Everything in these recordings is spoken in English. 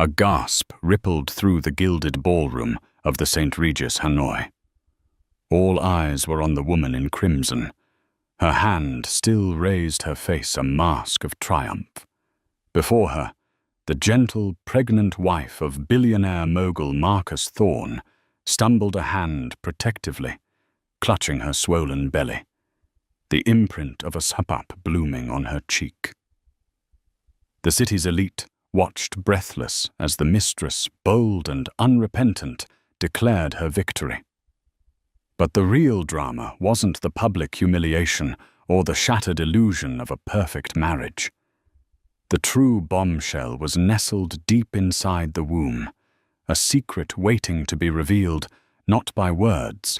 A gasp rippled through the gilded ballroom of the St. Regis Hanoi. All eyes were on the woman in crimson. Her hand still raised her face a mask of triumph. Before her, the gentle, pregnant wife of billionaire mogul Marcus Thorne stumbled a hand protectively, clutching her swollen belly, the imprint of a sapap blooming on her cheek. The city's elite watched breathless as the mistress, bold and unrepentant, declared her victory. But the real drama wasn't the public humiliation or the shattered illusion of a perfect marriage. The true bombshell was nestled deep inside the womb, a secret waiting to be revealed not by words,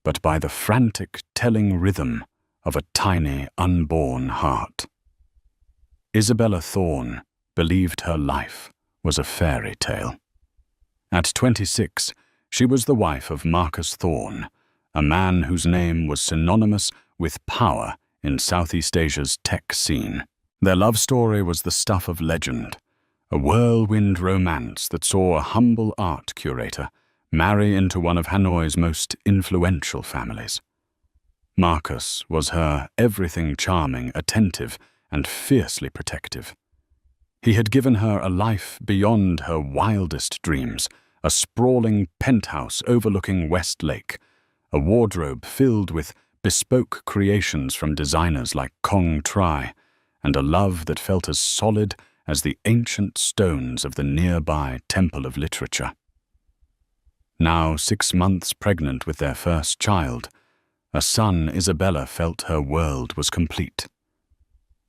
but by the frantic telling rhythm of a tiny unborn heart. Isabella Thorne believed her life was a fairy tale. At 26, she was the wife of Marcus Thorne, a man whose name was synonymous with power in Southeast Asia's tech scene. Their love story was the stuff of legend, a whirlwind romance that saw a humble art curator marry into one of Hanoi's most influential families. Marcus was her everything charming, attentive, and fiercely protective. He had given her a life beyond her wildest dreams, a sprawling penthouse overlooking West Lake, a wardrobe filled with bespoke creations from designers like Kong Tri, and a love that felt as solid as the ancient stones of the nearby Temple of Literature. Now 6 months pregnant with their first child, a son, Isabella felt her world was complete.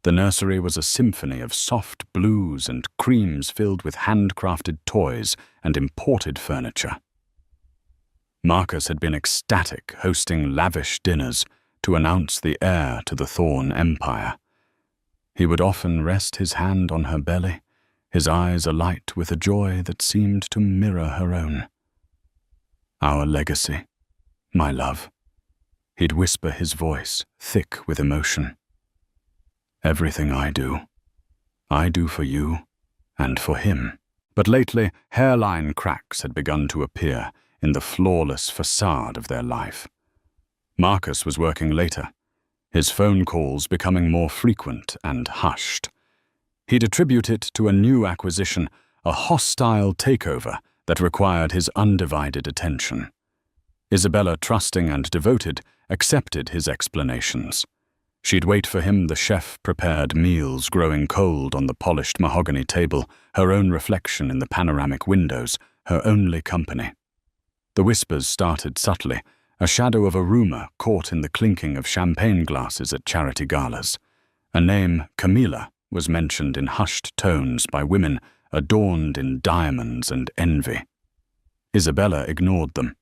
The nursery was a symphony of soft blues and creams filled with handcrafted toys and imported furniture. Marcus had been ecstatic, hosting lavish dinners to announce the heir to the Thorne empire. He would often rest his hand on her belly, his eyes alight with a joy that seemed to mirror her own. "Our legacy, my love," he'd whisper, his voice thick with emotion. "Everything I do for you and for him." But lately, hairline cracks had begun to appear in the flawless facade of their life. Marcus was working later, his phone calls becoming more frequent and hushed. He'd attribute it to a new acquisition, a hostile takeover that required his undivided attention. Isabella, trusting and devoted, accepted his explanations. She'd wait for him, the chef-prepared meals growing cold on the polished mahogany table, her own reflection in the panoramic windows, her only company. The whispers started subtly, a shadow of a rumor caught in the clinking of champagne glasses at charity galas. A name, Camilla, was mentioned in hushed tones by women adorned in diamonds and envy. Isabella ignored them.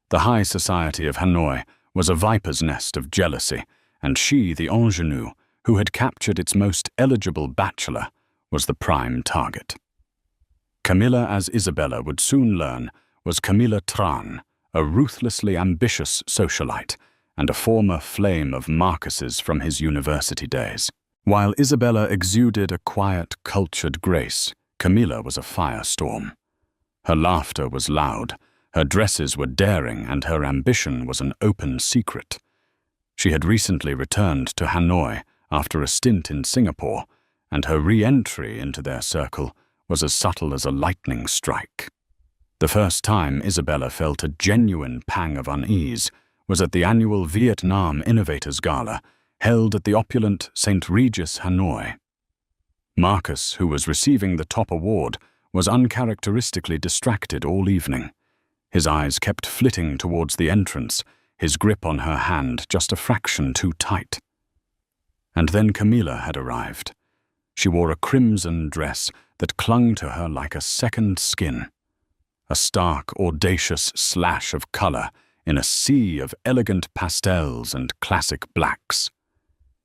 The high society of Hanoi was a viper's nest of jealousy, and she, the ingenue, who had captured its most eligible bachelor, was the prime target. Camilla, as Isabella would soon learn, was Camilla Tran, a ruthlessly ambitious socialite and a former flame of Marcus's from his university days. While Isabella exuded a quiet, cultured grace, Camilla was a firestorm. Her laughter was loud, her dresses were daring, and her ambition was an open secret. She had recently returned to Hanoi after a stint in Singapore, and her re-entry into their circle was as subtle as a lightning strike. The first time Isabella felt a genuine pang of unease was at the annual Vietnam Innovators Gala, held at the opulent St. Regis Hanoi. Marcus, who was receiving the top award, was uncharacteristically distracted all evening. His eyes kept flitting towards the entrance, his grip on her hand just a fraction too tight. And then Camilla had arrived. She wore a crimson dress that clung to her like a second skin. A stark, audacious slash of color in a sea of elegant pastels and classic blacks.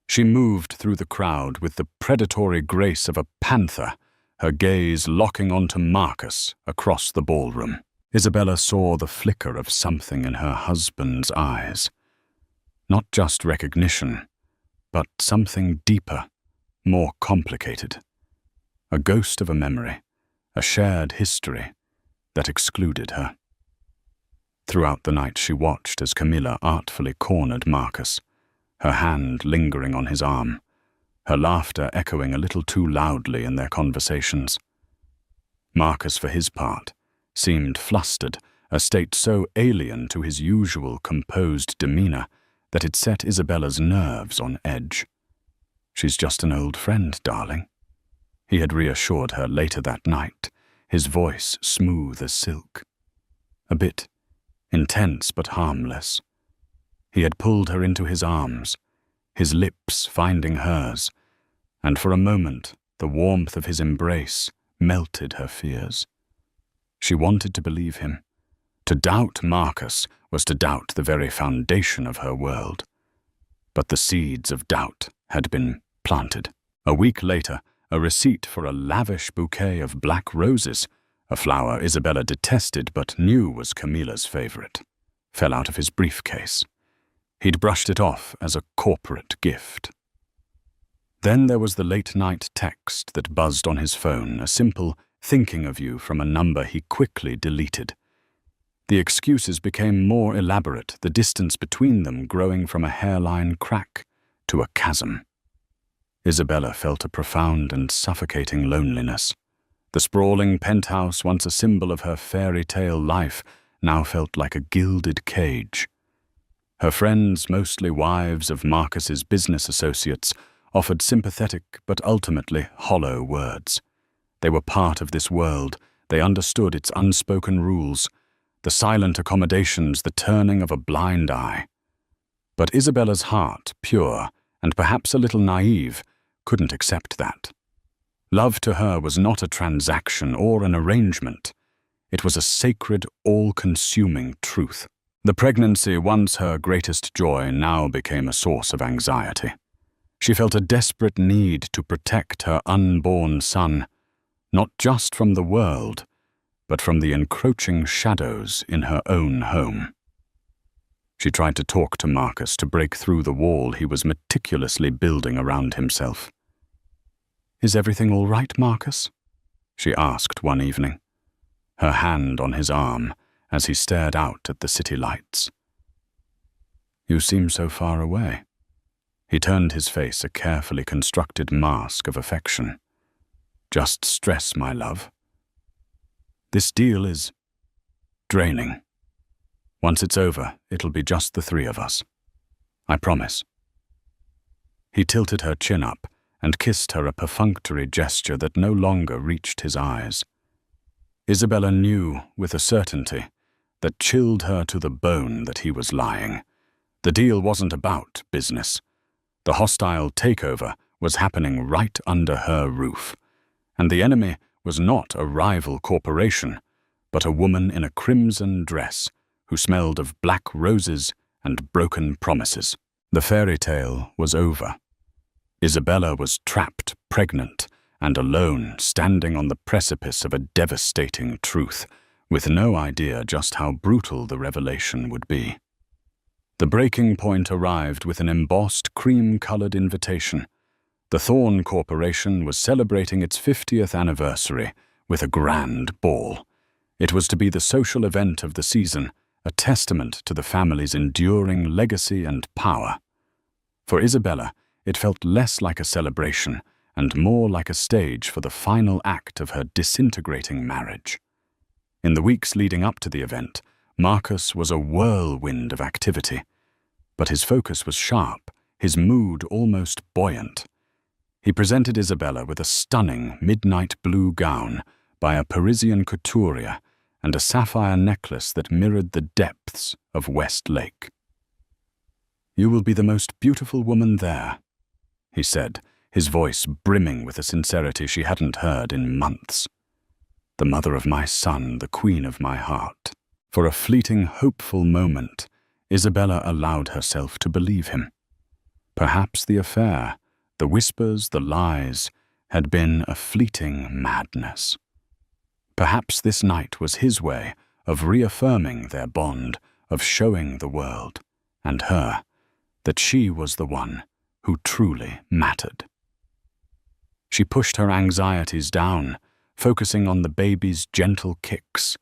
She moved through the crowd with the predatory grace of a panther, her gaze locking onto Marcus across the ballroom. Isabella saw the flicker of something in her husband's eyes. Not just recognition, but something deeper, more complicated. A ghost of a memory, a shared history that excluded her. Throughout the night she watched as Camilla artfully cornered Marcus, her hand lingering on his arm, her laughter echoing a little too loudly in their conversations. Marcus, for his part, seemed flustered, a state so alien to his usual composed demeanor that it set Isabella's nerves on edge. "She's just an old friend, darling," he had reassured her later that night, his voice smooth as silk. A bit intense but harmless. He had pulled her into his arms, his lips finding hers, and for a moment the warmth of his embrace melted her fears. She wanted to believe him. To doubt Marcus was to doubt the very foundation of her world. But the seeds of doubt had been planted. A week later, a receipt for a lavish bouquet of black roses, a flower Isabella detested but knew was Camilla's favorite, fell out of his briefcase. He'd brushed it off as a corporate gift. Then there was the late-night text that buzzed on his phone, a simple "thinking of you" from a number he quickly deleted. The excuses became more elaborate, the distance between them growing from a hairline crack to a chasm. Isabella felt a profound and suffocating loneliness. The sprawling penthouse, once a symbol of her fairy tale life, now felt like a gilded cage. Her friends, mostly wives of Marcus's business associates, offered sympathetic but ultimately hollow words. They were part of this world. They understood its unspoken rules, the silent accommodations, the turning of a blind eye. But Isabella's heart, pure and perhaps a little naive, couldn't accept that. Love to her was not a transaction or an arrangement. It was a sacred, all-consuming truth. The pregnancy, once her greatest joy, now became a source of anxiety. She felt a desperate need to protect her unborn son, not just from the world, but from the encroaching shadows in her own home. She tried to talk to Marcus to break through the wall he was meticulously building around himself. "Is everything all right, Marcus?" she asked one evening, her hand on his arm as he stared out at the city lights. "You seem so far away." He turned his face a carefully constructed mask of affection. "Just stress, my love. This deal is draining. Once it's over, it'll be just the three of us. I promise." He tilted her chin up and kissed her, a perfunctory gesture that no longer reached his eyes. Isabella knew with a certainty that chilled her to the bone that he was lying. The deal wasn't about business. The hostile takeover was happening right under her roof, and the enemy was not a rival corporation, but a woman in a crimson dress who smelled of black roses and broken promises. The fairy tale was over. Isabella was trapped, pregnant, and alone, standing on the precipice of a devastating truth, with no idea just how brutal the revelation would be. The breaking point arrived with an embossed, cream-colored invitation. The Thorn Corporation was celebrating its 50th anniversary with a grand ball. It was to be the social event of the season, a testament to the family's enduring legacy and power. For Isabella, it felt less like a celebration and more like a stage for the final act of her disintegrating marriage. In the weeks leading up to the event, Marcus was a whirlwind of activity, but his focus was sharp, his mood almost buoyant. He presented Isabella with a stunning midnight blue gown by a Parisian couturier and a sapphire necklace that mirrored the depths of West Lake. "You will be the most beautiful woman there," he said, his voice brimming with a sincerity she hadn't heard in months. "The mother of my son, the queen of my heart." For a fleeting, hopeful moment, Isabella allowed herself to believe him. Perhaps the affair, the whispers, the lies, had been a fleeting madness. Perhaps this night was his way of reaffirming their bond, of showing the world, and her, that she was the one who truly mattered. She pushed her anxieties down, focusing on the baby's gentle kicks,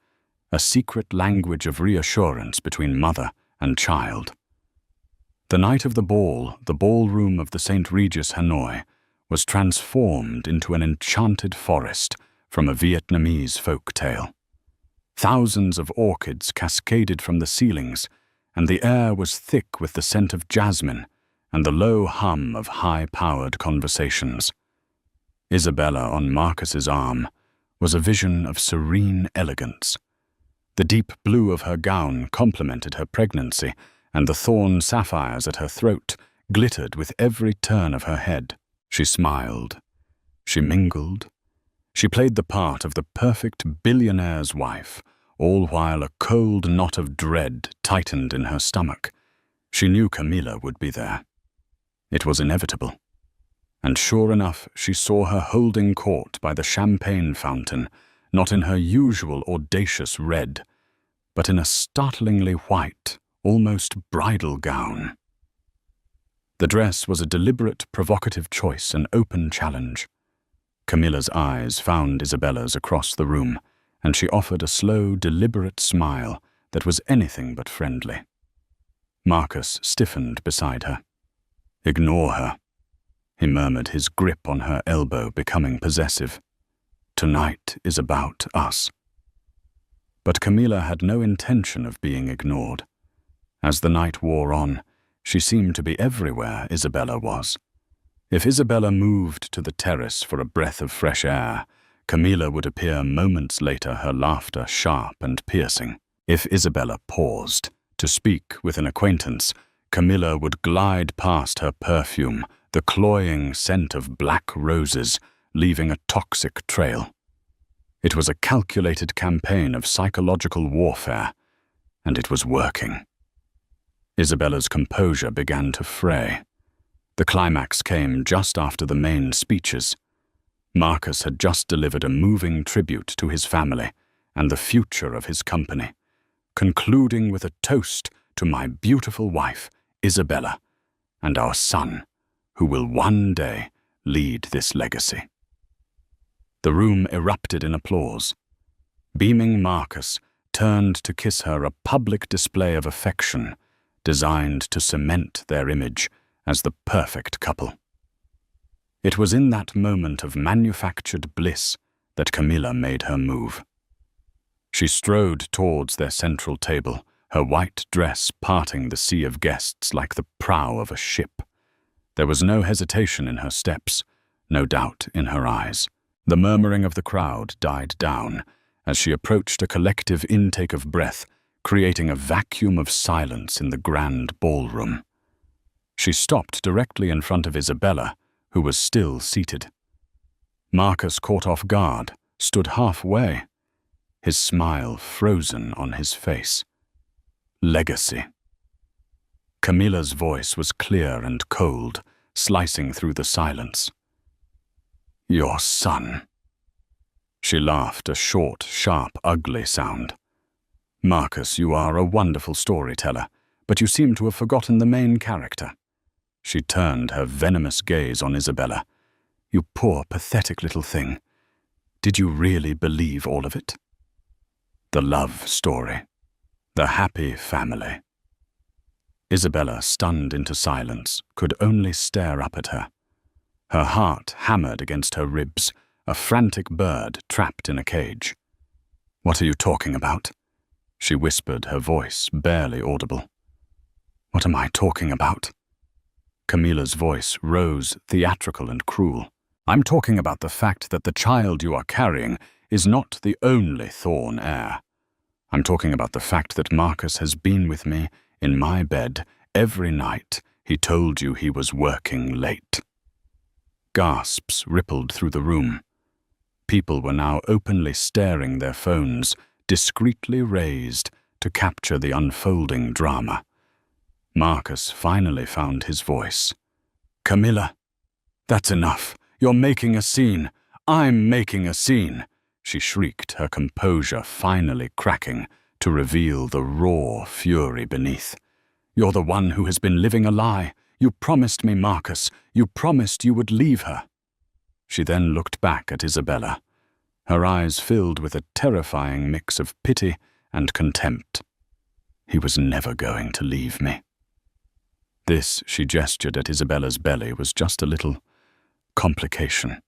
a secret language of reassurance between mother and child. The night of the ballroom of the St. Regis Hanoi, was transformed into an enchanted forest from a Vietnamese folk tale. Thousands of orchids cascaded from the ceilings, and the air was thick with the scent of jasmine and the low hum of high-powered conversations. Isabella on Marcus's arm was a vision of serene elegance. The deep blue of her gown complemented her pregnancy, and the thorn sapphires at her throat glittered with every turn of her head. She smiled. She mingled. She played the part of the perfect billionaire's wife, all while a cold knot of dread tightened in her stomach. She knew Camilla would be there. It was inevitable. And sure enough, she saw her holding court by the champagne fountain, not in her usual audacious red, but in a startlingly white, almost bridal gown. The dress was a deliberate, provocative choice, an open challenge. Camilla's eyes found Isabella's across the room, and she offered a slow, deliberate smile that was anything but friendly. Marcus stiffened beside her. "Ignore her," he murmured, his grip on her elbow becoming possessive. "Tonight is about us." But Camilla had no intention of being ignored. As the night wore on, she seemed to be everywhere Isabella was. If Isabella moved to the terrace for a breath of fresh air, Camilla would appear moments later, her laughter sharp and piercing. If Isabella paused to speak with an acquaintance, Camilla would glide past her perfume, the cloying scent of black roses, leaving a toxic trail. It was a calculated campaign of psychological warfare, and it was working. Isabella's composure began to fray. The climax came just after the main speeches. Marcus had just delivered a moving tribute to his family and the future of his company, concluding with a toast to my beautiful wife, Isabella, and our son, who will one day lead this legacy. The room erupted in applause. Beaming Marcus turned to kiss her, a public display of affection designed to cement their image as the perfect couple. It was in that moment of manufactured bliss that Camilla made her move. She strode towards their central table, her white dress parting the sea of guests like the prow of a ship. There was no hesitation in her steps, no doubt in her eyes. The murmuring of the crowd died down as she approached a collective intake of breath, creating a vacuum of silence in the grand ballroom. She stopped directly in front of Isabella, who was still seated. Marcus, caught off guard, stood halfway, his smile frozen on his face. Legacy. Camilla's voice was clear and cold, slicing through the silence. Your son. She laughed, a short, sharp, ugly sound. Marcus, you are a wonderful storyteller, but you seem to have forgotten the main character. She turned her venomous gaze on Isabella. You poor, pathetic little thing. Did you really believe all of it? The love story. The happy family. Isabella, stunned into silence, could only stare up at her. Her heart hammered against her ribs, a frantic bird trapped in a cage. What are you talking about? She whispered, her voice barely audible. What am I talking about? Camilla's voice rose, theatrical and cruel. I'm talking about the fact that the child you are carrying is not the only thorn heir. I'm talking about the fact that Marcus has been with me in my bed every night he told you he was working late. Gasps rippled through the room. People were now openly staring their phones, discreetly raised to capture the unfolding drama. Marcus finally found his voice. Camilla, that's enough. You're making a scene. I'm making a scene. She shrieked, her composure finally cracking to reveal the raw fury beneath. You're the one who has been living a lie. You promised me, Marcus. You promised you would leave her. She then looked back at Isabella. her eyes filled with a terrifying mix of pity and contempt. He was never going to leave me. This, she gestured at Isabella's belly, was just a little complication,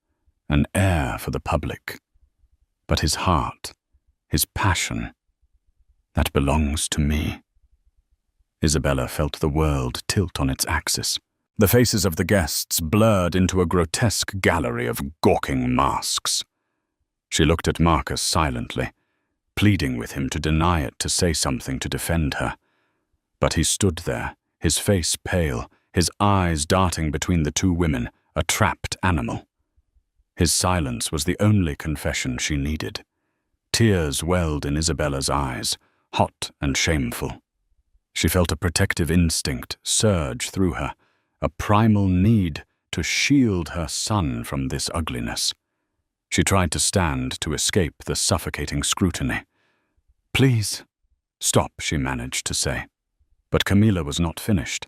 an air for the public. But his heart, his passion, that belongs to me. Isabella felt the world tilt on its axis. The faces of the guests blurred into a grotesque gallery of gawking masks. She looked at Marcus silently, pleading with him to deny it, to say something to defend her. But he stood there, his face pale, his eyes darting between the two women, a trapped animal. His silence was the only confession she needed. Tears welled in Isabella's eyes, hot and shameful. She felt a protective instinct surge through her, a primal need to shield her son from this ugliness. She tried to stand to escape the suffocating scrutiny. "Please, stop," she managed to say. But Camilla was not finished.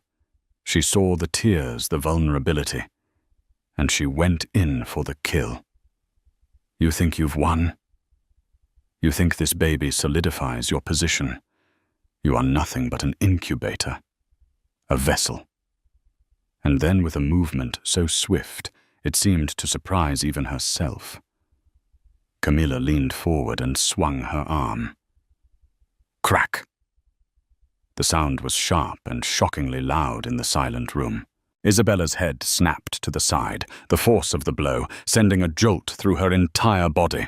She saw the tears, the vulnerability, and she went in for the kill. "You think you've won? You think this baby solidifies your position? You are nothing but an incubator, a vessel." And then, with a movement so swift it seemed to surprise even herself, Camilla leaned forward and swung her arm. Crack! The sound was sharp and shockingly loud in the silent room. Isabella's head snapped to the side, the force of the blow sending a jolt through her entire body.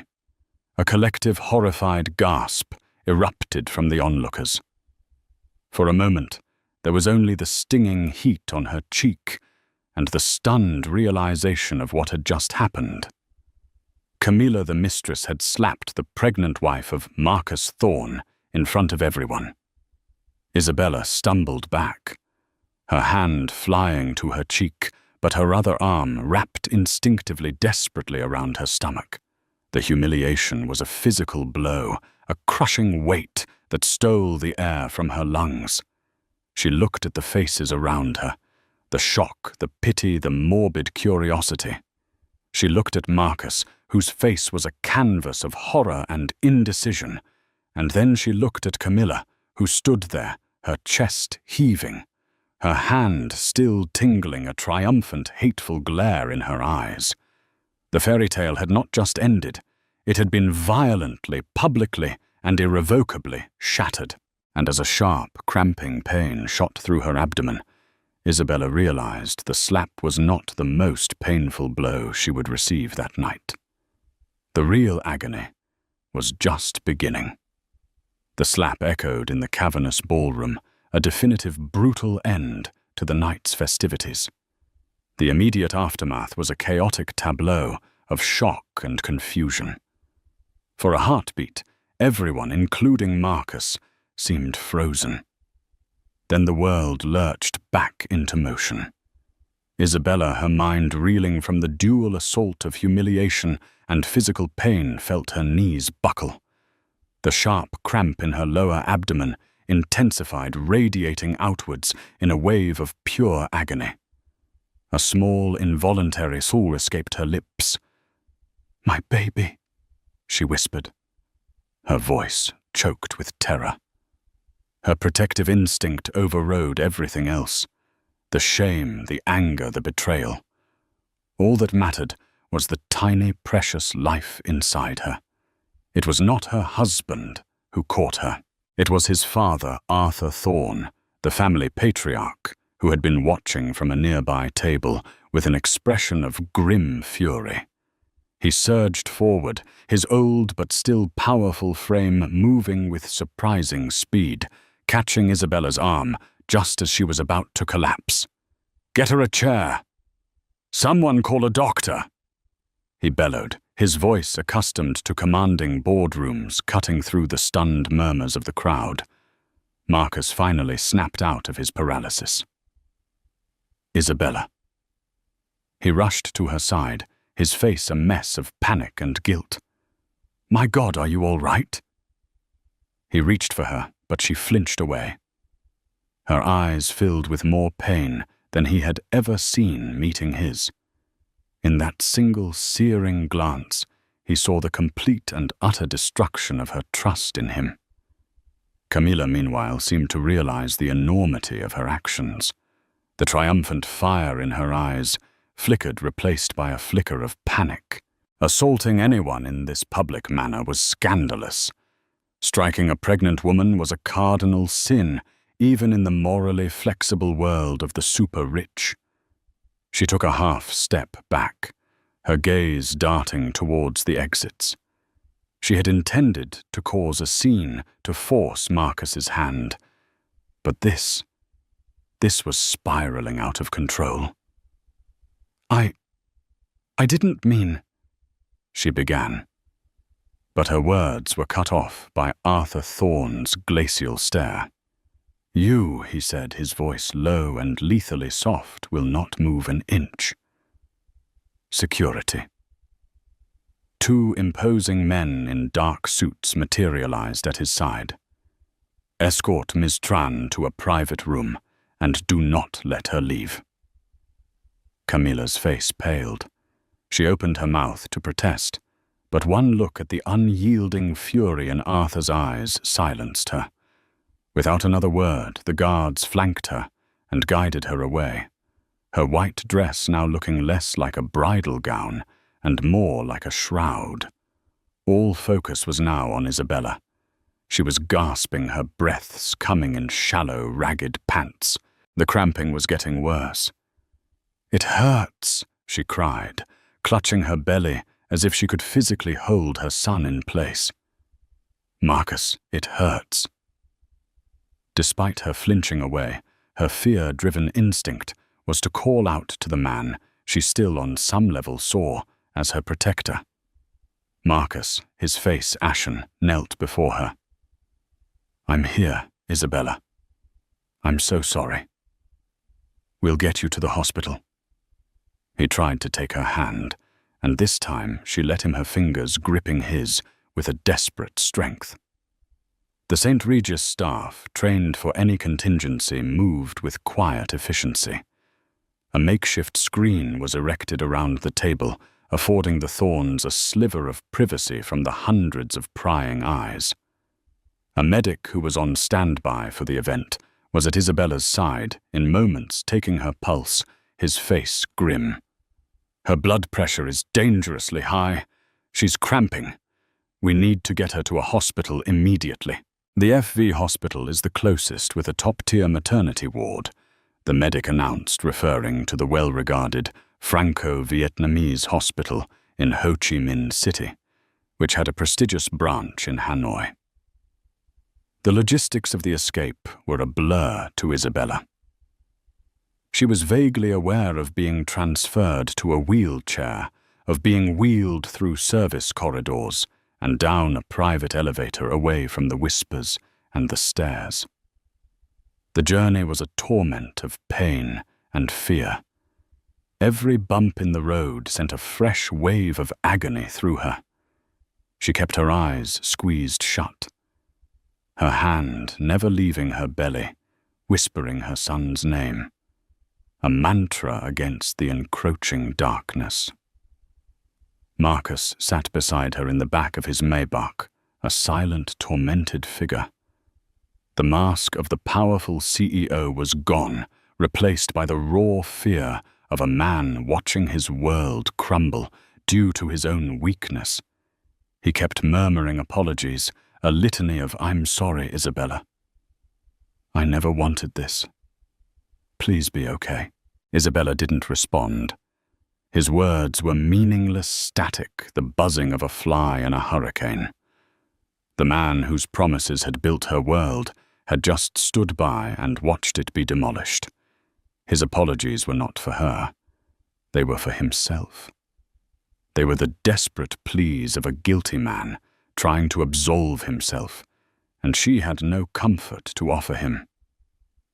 A collective horrified gasp erupted from the onlookers. For a moment, there was only the stinging heat on her cheek and the stunned realization of what had just happened. Camilla the Mistress had slapped the pregnant wife of Marcus Thorne in front of everyone. Isabella stumbled back, her hand flying to her cheek, but her other arm wrapped instinctively desperately around her stomach. The humiliation was a physical blow, a crushing weight that stole the air from her lungs. She looked at the faces around her, the shock, the pity, the morbid curiosity. She looked at Marcus, whose face was a canvas of horror and indecision, and then she looked at Camilla, who stood there, her chest heaving, her hand still tingling, a triumphant, hateful glare in her eyes. The fairy tale had not just ended. It had been violently, publicly, and irrevocably shattered. And as a sharp, cramping pain shot through her abdomen, Isabella realized the slap was not the most painful blow she would receive that night. The real agony was just beginning. The slap echoed in the cavernous ballroom, a definitive brutal end to the night's festivities. The immediate aftermath was a chaotic tableau of shock and confusion. For a heartbeat, everyone, including Marcus, seemed frozen. Then the world lurched back into motion. Isabella, her mind reeling from the dual assault of humiliation and physical pain, felt her knees buckle. The sharp cramp in her lower abdomen intensified, radiating outwards in a wave of pure agony. A small, involuntary soul escaped her lips. "My baby," she whispered, her voice choked with terror. Her protective instinct overrode everything else. The shame, the anger, the betrayal. All that mattered was the tiny, precious life inside her. It was not her husband who caught her. It was his father, Arthur Thorne, the family patriarch, who had been watching from a nearby table with an expression of grim fury. He surged forward, his old but still powerful frame moving with surprising speed, catching Isabella's arm just as she was about to collapse. "Get her a chair! Someone call a doctor!" he bellowed, his voice accustomed to commanding boardrooms cutting through the stunned murmurs of the crowd. Marcus finally snapped out of his paralysis. "Isabella." He rushed to her side, his face a mess of panic and guilt. "My God, are you all right?" He reached for her, but she flinched away. Her eyes filled with more pain than he had ever seen meeting his. In that single searing glance, he saw the complete and utter destruction of her trust in him. Camilla, meanwhile, seemed to realize the enormity of her actions. The triumphant fire in her eyes flickered, replaced by a flicker of panic. Assaulting anyone in this public manner was scandalous. Striking a pregnant woman was a cardinal sin, even in the morally flexible world of the super-rich. She took a half-step back, her gaze darting towards the exits. She had intended to cause a scene to force Marcus's hand, but this was spiraling out of control. I didn't mean, she began, but her words were cut off by Arthur Thorne's glacial stare. You, he said, his voice low and lethally soft, will not move an inch. Security. Two imposing men in dark suits materialized at his side. Escort Ms. Tran to a private room, and do not let her leave. Camilla's face paled. She opened her mouth to protest, but one look at the unyielding fury in Arthur's eyes silenced her. Without another word, the guards flanked her and guided her away, her white dress now looking less like a bridal gown and more like a shroud. All focus was now on Isabella. She was gasping, her breaths coming in shallow, ragged pants. The cramping was getting worse. "It hurts," she cried, clutching her belly as if she could physically hold her son in place. "Marcus, it hurts." Despite her flinching away, her fear-driven instinct was to call out to the man she still on some level saw as her protector. Marcus, his face ashen, knelt before her. "I'm here, Isabella. I'm so sorry. We'll get you to the hospital." He tried to take her hand, and this time she let him, her fingers gripping his with a desperate strength. The St. Regis staff, trained for any contingency, moved with quiet efficiency. A makeshift screen was erected around the table, affording the Thornes a sliver of privacy from the hundreds of prying eyes. A medic who was on standby for the event was at Isabella's side, in moments taking her pulse, his face grim. "Her blood pressure is dangerously high. She's cramping. We need to get her to a hospital immediately." "The FV hospital is the closest, with a top-tier maternity ward," the medic announced, referring to the well-regarded Franco-Vietnamese hospital in Ho Chi Minh City, which had a prestigious branch in Hanoi. The logistics of the escape were a blur to Isabella. She was vaguely aware of being transferred to a wheelchair, of being wheeled through service corridors and down a private elevator away from the whispers and the stairs. The journey was a torment of pain and fear. Every bump in the road sent a fresh wave of agony through her. She kept her eyes squeezed shut, her hand never leaving her belly, whispering her son's name, a mantra against the encroaching darkness. Marcus sat beside her in the back of his Maybach, a silent, tormented figure. The mask of the powerful CEO was gone, replaced by the raw fear of a man watching his world crumble due to his own weakness. He kept murmuring apologies, a litany of "I'm sorry, Isabella. I never wanted this. Please be okay." Isabella didn't respond. His words were meaningless static, the buzzing of a fly in a hurricane. The man whose promises had built her world had just stood by and watched it be demolished. His apologies were not for her. They were for himself. They were the desperate pleas of a guilty man trying to absolve himself, and she had no comfort to offer him.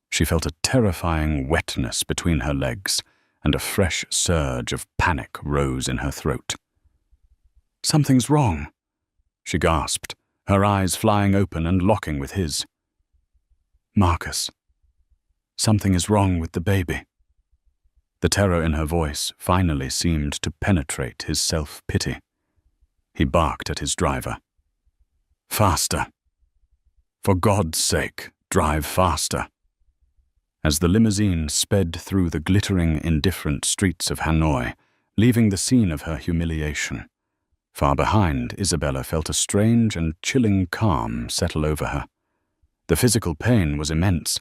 She felt a terrifying wetness between her legs, and a fresh surge of panic rose in her throat. "Something's wrong," she gasped, her eyes flying open and locking with his. "Marcus, something is wrong with the baby." The terror in her voice finally seemed to penetrate his self-pity. He barked at his driver. "Faster! For God's sake, drive faster!" As the limousine sped through the glittering, indifferent streets of Hanoi, leaving the scene of her humiliation, far behind, Isabella felt a strange and chilling calm settle over her. The physical pain was immense,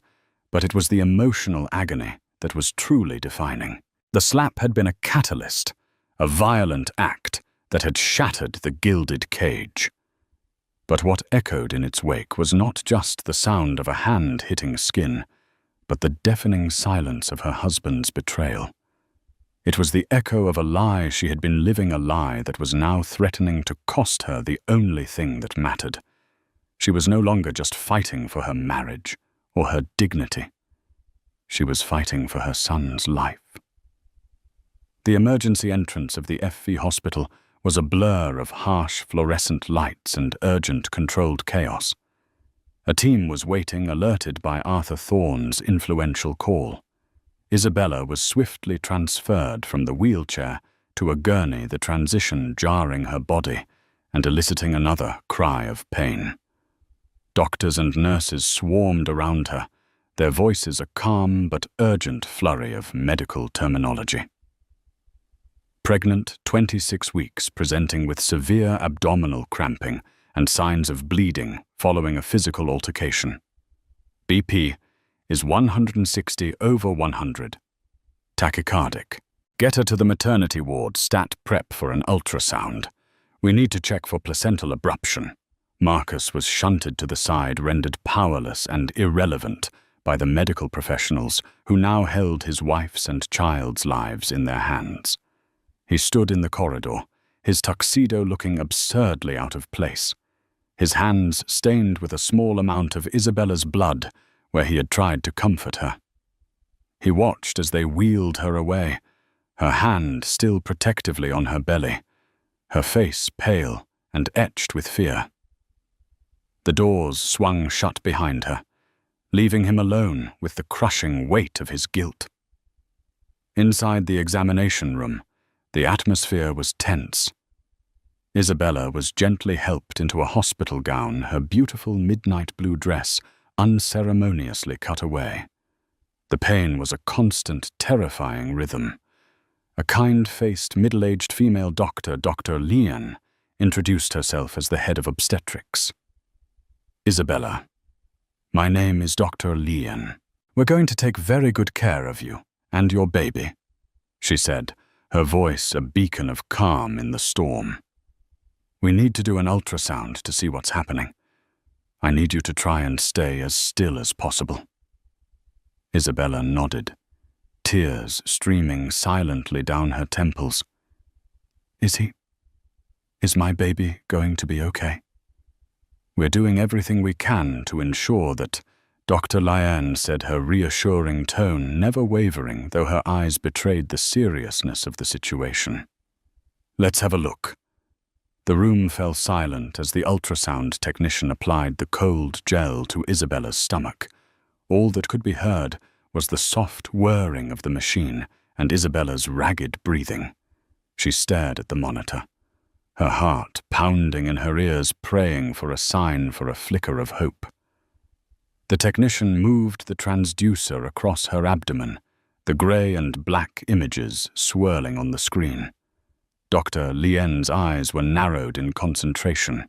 but it was the emotional agony that was truly defining. The slap had been a catalyst, a violent act that had shattered the gilded cage. But what echoed in its wake was not just the sound of a hand hitting skin, but the deafening silence of her husband's betrayal. It was the echo of a lie she had been living, a lie that was now threatening to cost her the only thing that mattered. She was no longer just fighting for her marriage or her dignity. She was fighting for her son's life. The emergency entrance of the FV hospital was a blur of harsh fluorescent lights and urgent controlled chaos. A team was waiting, alerted by Arthur Thorne's influential call. Isabella was swiftly transferred from the wheelchair to a gurney, the transition jarring her body and eliciting another cry of pain. Doctors and nurses swarmed around her, their voices a calm but urgent flurry of medical terminology. Pregnant, 26 weeks, presenting with severe abdominal cramping and signs of bleeding following a physical altercation. BP is 160/100. Tachycardic. Get her to the maternity ward, stat prep for an ultrasound. We need to check for placental abruption. Marcus was shunted to the side, rendered powerless and irrelevant by the medical professionals who now held his wife's and child's lives in their hands. He stood in the corridor, his tuxedo looking absurdly out of place, his hands stained with a small amount of Isabella's blood where he had tried to comfort her. He watched as they wheeled her away, her hand still protectively on her belly, her face pale and etched with fear. The doors swung shut behind her, leaving him alone with the crushing weight of his guilt. Inside the examination room, the atmosphere was tense. Isabella was gently helped into a hospital gown, her beautiful midnight blue dress unceremoniously cut away. The pain was a constant, terrifying rhythm. A kind-faced, middle-aged female doctor, Dr. Lian, introduced herself as the head of obstetrics. "Isabella, my name is Dr. Lian. We're going to take very good care of you and your baby," she said, her voice a beacon of calm in the storm. "We need to do an ultrasound to see what's happening. I need you to try and stay as still as possible." Isabella nodded, tears streaming silently down her temples. Is my baby going to be okay?" "We're doing everything we can to ensure that," Dr. Lian said, her reassuring tone never wavering, though her eyes betrayed the seriousness of the situation. "Let's have a look." The room fell silent as the ultrasound technician applied the cold gel to Isabella's stomach. All that could be heard was the soft whirring of the machine and Isabella's ragged breathing. She stared at the monitor, her heart pounding in her ears, praying for a sign, for a flicker of hope. The technician moved the transducer across her abdomen, the grey and black images swirling on the screen. Dr. Lien's eyes were narrowed in concentration,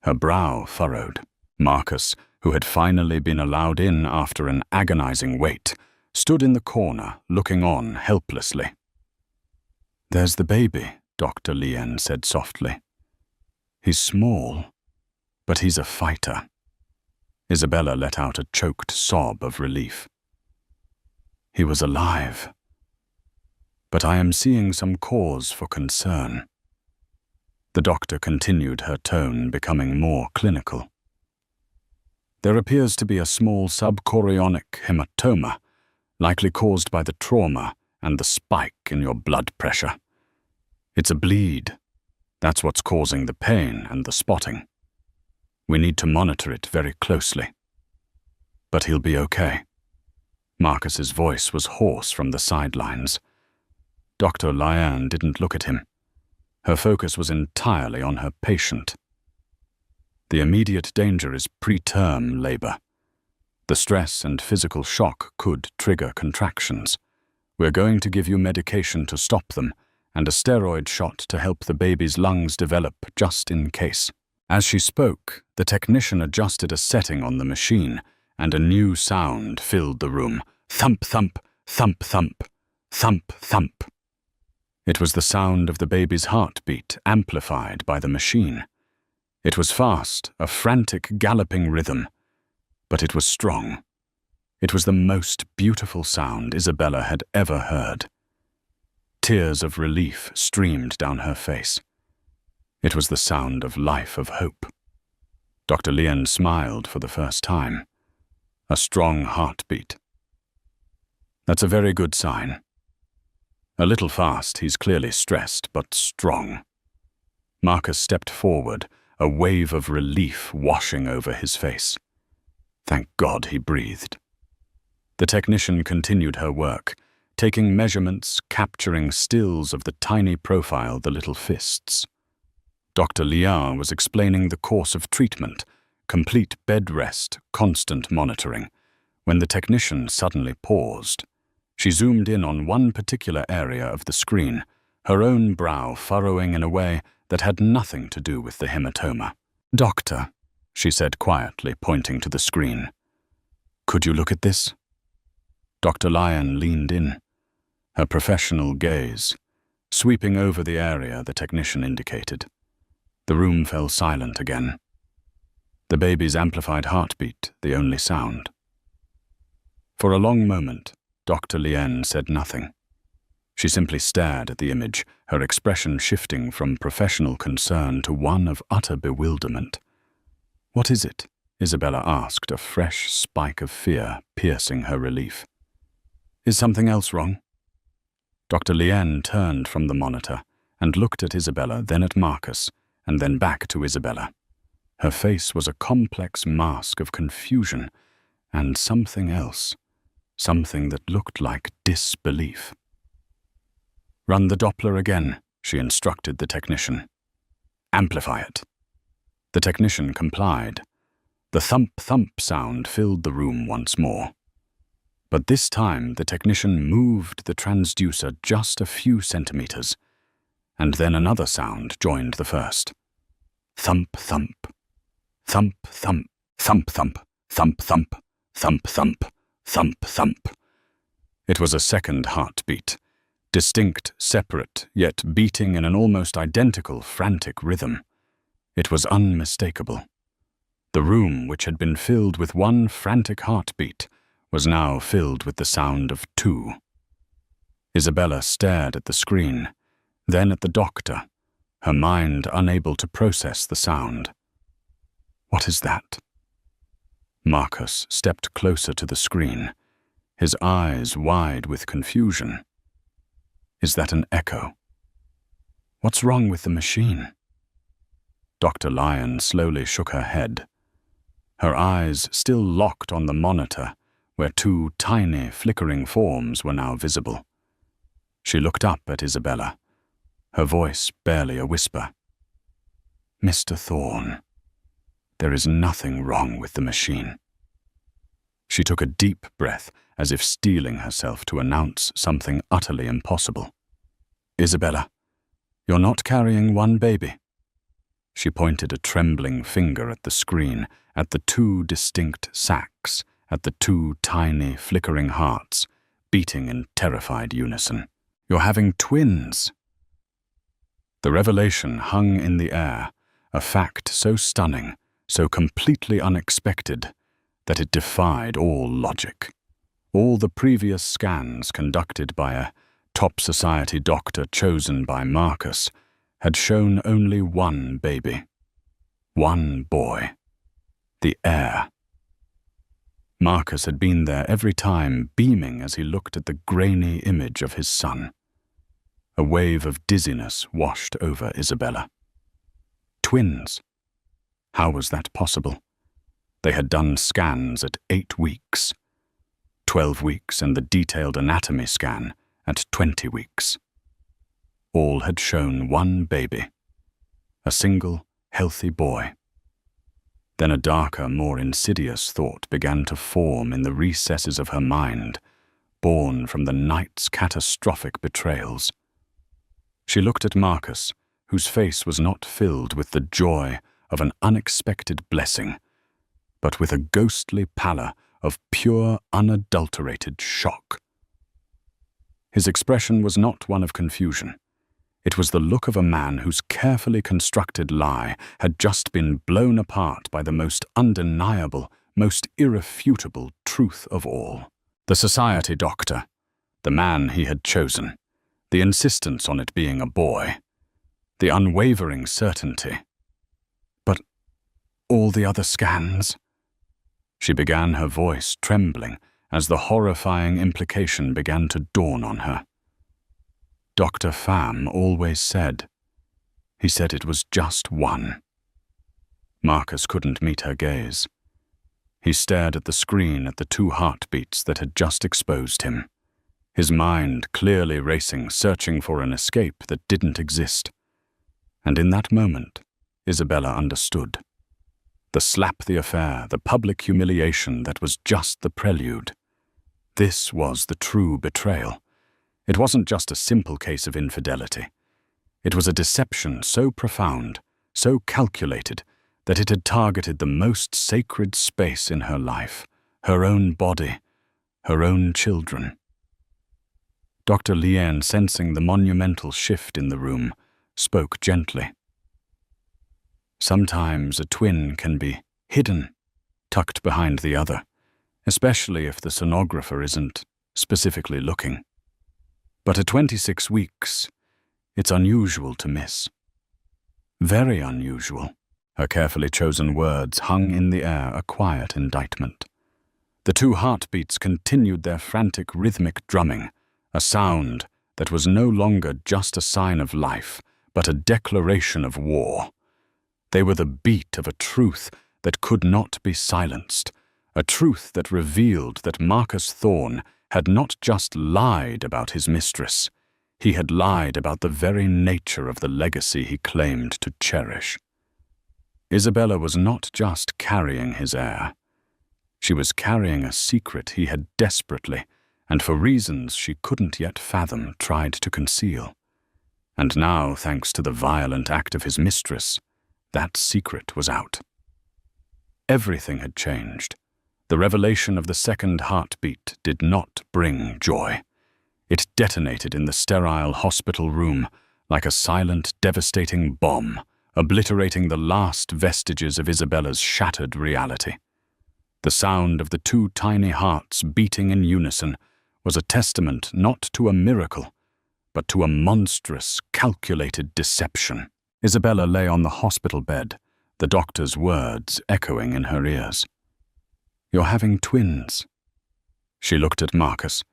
her brow furrowed. Marcus, who had finally been allowed in after an agonizing wait, stood in the corner, looking on helplessly. "There's the baby," Dr. Lien said softly. "He's small, but he's a fighter." Isabella let out a choked sob of relief. "He was alive. But I am seeing some cause for concern." The doctor continued, her tone becoming more clinical. "There appears to be a small subchorionic hematoma, likely caused by the trauma and the spike in your blood pressure. It's a bleed. That's what's causing the pain and the spotting. We need to monitor it very closely. But he'll be okay." Marcus's voice was hoarse from the sidelines. Dr. Lian didn't look at him. Her focus was entirely on her patient. The immediate danger is preterm labor. The stress and physical shock could trigger contractions. We're going to give you medication to stop them and a steroid shot to help the baby's lungs develop just in case. As she spoke, the technician adjusted a setting on the machine, and a new sound filled the room. Thump, thump, thump, thump, thump, thump. It was the sound of the baby's heartbeat amplified by the machine. It was fast, a frantic, galloping rhythm, but it was strong. It was the most beautiful sound Isabella had ever heard. Tears of relief streamed down her face. It was the sound of life, of hope. Dr. Lien smiled for the first time. A strong heartbeat. That's a very good sign. A little fast, he's clearly stressed, but strong. Marcus stepped forward, a wave of relief washing over his face. Thank God, he breathed. The technician continued her work, taking measurements, capturing stills of the tiny profile, the little fists. Dr. Liard was explaining the course of treatment, complete bed rest, constant monitoring, when the technician suddenly paused. She zoomed in on one particular area of the screen, her own brow furrowing in a way that had nothing to do with the hematoma. "Doctor," she said quietly, pointing to the screen. "Could you look at this?" Dr. Lien leaned in, her professional gaze sweeping over the area the technician indicated. The room fell silent again. The baby's amplified heartbeat, the only sound. For a long moment, Dr. Lien said nothing. She simply stared at the image, her expression shifting from professional concern to one of utter bewilderment. "What is it?" Isabella asked, a fresh spike of fear piercing her relief. "Is something else wrong?" Dr. Lien turned from the monitor and looked at Isabella, then at Marcus, and then back to Isabella. Her face was a complex mask of confusion and something else, something that looked like disbelief. "Run the Doppler again," she instructed the technician. "Amplify it." The technician complied. The thump-thump sound filled the room once more. But this time the technician moved the transducer just a few centimeters, and then another sound joined the first. Thump-thump, thump-thump, thump-thump, thump-thump, thump-thump, thump-thump. It was a second heartbeat, distinct, separate, yet beating in an almost identical, frantic rhythm. It was unmistakable. The room, which had been filled with one frantic heartbeat, was now filled with the sound of two. Isabella stared at the screen, then at the doctor, her mind unable to process the sound. "What is that?" Marcus stepped closer to the screen, his eyes wide with confusion. "Is that an echo? What's wrong with the machine?" Dr. Lien slowly shook her head, her eyes still locked on the monitor, where two tiny, flickering forms were now visible. She looked up at Isabella, her voice barely a whisper. "Mr. Thorne, there is nothing wrong with the machine." She took a deep breath, as if steeling herself to announce something utterly impossible. "Isabella, you're not carrying one baby." She pointed a trembling finger at the screen, at the two distinct sacs, at the two tiny, flickering hearts, beating in terrified unison. "You're having twins." The revelation hung in the air, a fact so stunning, so completely unexpected, that it defied all logic. All the previous scans conducted by a top society doctor chosen by Marcus had shown only one baby. One boy. The heir. Marcus had been there every time, beaming as he looked at the grainy image of his son. A wave of dizziness washed over Isabella. Twins. How was that possible? They had done scans at 8 weeks, 12 weeks and the detailed anatomy scan at 20 weeks. all had shown one baby, a single, healthy boy. Then a darker, more insidious thought began to form in the recesses of her mind, born from the night's catastrophic betrayals. She looked at Marcus, whose face was not filled with the joy of an unexpected blessing, but with a ghostly pallor of pure, unadulterated shock. His expression was not one of confusion. It was the look of a man whose carefully constructed lie had just been blown apart by the most undeniable, most irrefutable truth of all. The society doctor, the man he had chosen, the insistence on it being a boy, the unwavering certainty. But all the other scans? She began, her voice trembling as the horrifying implication began to dawn on her. Dr. Pham always said. He said it was just one. Marcus couldn't meet her gaze. He stared at the screen at the 2 heartbeats that had just exposed him, his mind clearly racing, searching for an escape that didn't exist. And in that moment, Isabella understood. The slap, the affair, the public humiliation that was just the prelude. This was the true betrayal. It wasn't just a simple case of infidelity. It was a deception so profound, so calculated, that it had targeted the most sacred space in her life, her own body, her own children. Dr. Lien, sensing the monumental shift in the room, spoke gently. Sometimes a twin can be hidden, tucked behind the other, especially if the sonographer isn't specifically looking. But at 26 weeks, it's unusual to miss. Very unusual. Her carefully chosen words hung in the air, a quiet indictment. The 2 heartbeats continued their frantic rhythmic drumming, a sound that was no longer just a sign of life, but a declaration of war. They were the beat of a truth that could not be silenced, a truth that revealed that Marcus Thorne had not just lied about his mistress, he had lied about the very nature of the legacy he claimed to cherish. Isabella was not just carrying his heir. She was carrying a secret he had desperately, and for reasons she couldn't yet fathom, tried to conceal. And now, thanks to the violent act of his mistress, that secret was out. Everything had changed. The revelation of the 2nd heartbeat did not bring joy. It detonated in the sterile hospital room like a silent, devastating bomb, obliterating the last vestiges of Isabella's shattered reality. The sound of the 2 tiny hearts beating in unison was a testament not to a miracle, but to a monstrous, calculated deception. Isabella lay on the hospital bed, the doctor's words echoing in her ears. "You're having twins." She looked at Marcus,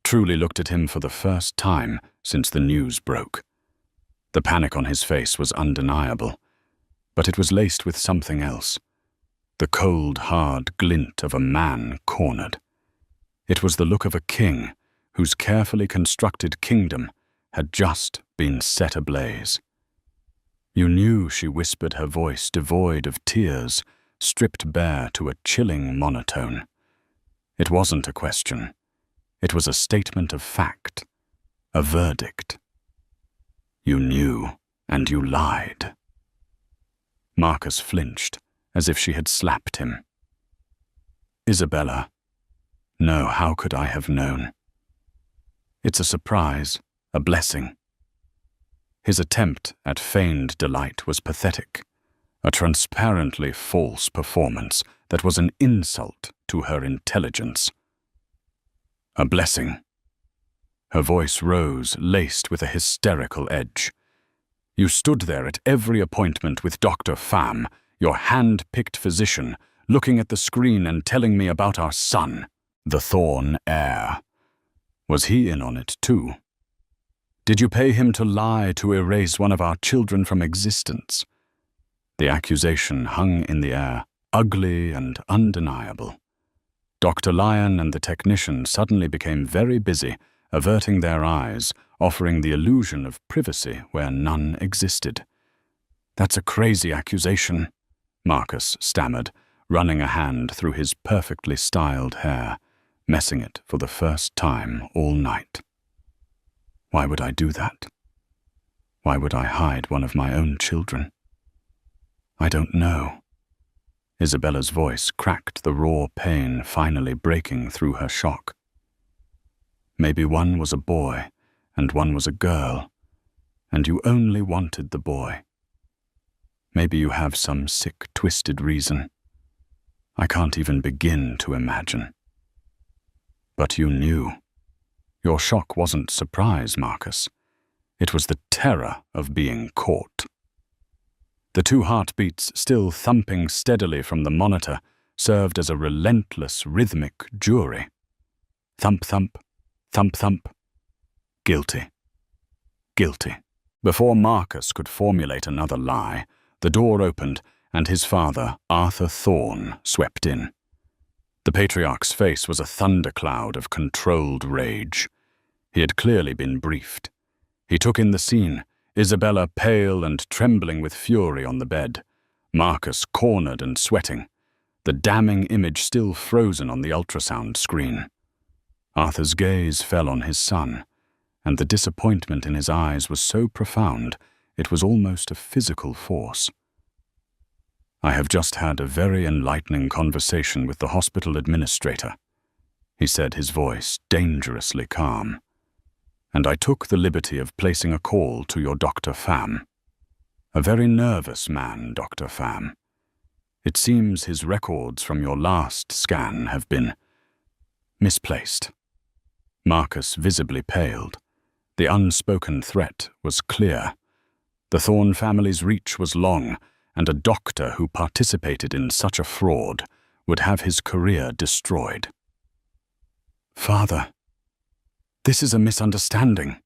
truly looked at him for the first time since the news broke. The panic on his face was undeniable, but it was laced with something else. The cold, hard glint of a man cornered. It was the look of a king whose carefully constructed kingdom had just been set ablaze. "You knew," she whispered, her voice devoid of tears, stripped bare to a chilling monotone. It wasn't a question. It was a statement of fact, a verdict. "You knew, and you lied." Marcus flinched, as if she had slapped him. "Isabella, no, how could I have known? It's a surprise, a blessing." His attempt at feigned delight was pathetic, a transparently false performance that was an insult to her intelligence. "A blessing." Her voice rose, laced with a hysterical edge. "You stood there at every appointment with Dr. Pham, your hand-picked physician, looking at the screen and telling me about our son, the Thorne heir. Was he in on it too? Did you pay him to lie to erase one of our children from existence?" The accusation hung in the air, ugly and undeniable. Dr. Lyon and the technician suddenly became very busy, averting their eyes, offering the illusion of privacy where none existed. "That's a crazy accusation," Marcus stammered, running a hand through his perfectly styled hair, messing it for the first time all night. Why would I do that? Why would I hide one of my own children? I don't know. Isabella's voice cracked the raw pain finally breaking through her shock. Maybe one was a boy and one was a girl, and you only wanted the boy. Maybe you have some sick, twisted reason. I can't even begin to imagine. But you knew. Your shock wasn't surprise, Marcus. It was the terror of being caught. The 2 heartbeats still thumping steadily from the monitor served as a relentless rhythmic jury. Thump, thump, thump, thump. Guilty. Guilty. Before Marcus could formulate another lie, the door opened and his father, Arthur Thorne, swept in. The patriarch's face was a thundercloud of controlled rage. He had clearly been briefed. He took in the scene, Isabella pale and trembling with fury on the bed, Marcus cornered and sweating, the damning image still frozen on the ultrasound screen. Arthur's gaze fell on his son, and the disappointment in his eyes was so profound it was almost a physical force. "I have just had a very enlightening conversation with the hospital administrator," he said, his voice dangerously calm. "And I took the liberty of placing a call to your Dr. Pham. A very nervous man, Dr. Pham. It seems his records from your last scan have been misplaced." Marcus visibly paled. The unspoken threat was clear. The Thorne family's reach was long, and a doctor who participated in such a fraud would have his career destroyed. "Father, this is a misunderstanding."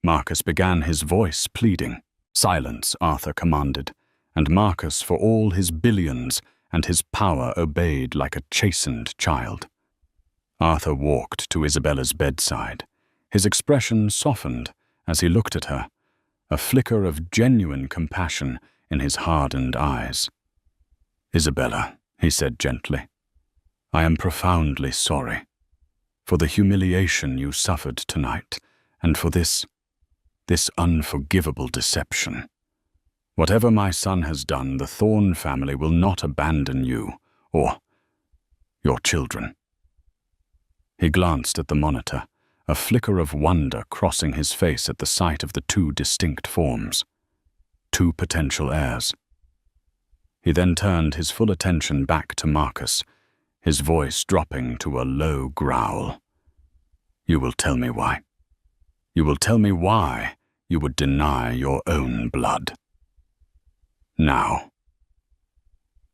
Marcus began, his voice pleading. "Silence," Arthur commanded, and Marcus, for all his billions and his power, obeyed like a chastened child. Arthur walked to Isabella's bedside. His expression softened as he looked at her, a flicker of genuine compassion in his hardened eyes. "Isabella," he said gently, "I am profoundly sorry for the humiliation you suffered tonight and for this unforgivable deception. Whatever my son has done, the Thorne family will not abandon you or your children." He glanced at the monitor, a flicker of wonder crossing his face at the sight of the 2 distinct forms. 2 potential heirs. He then turned his full attention back to Marcus, his voice dropping to a low growl. "You will tell me why. You will tell me why you would deny your own blood." Now.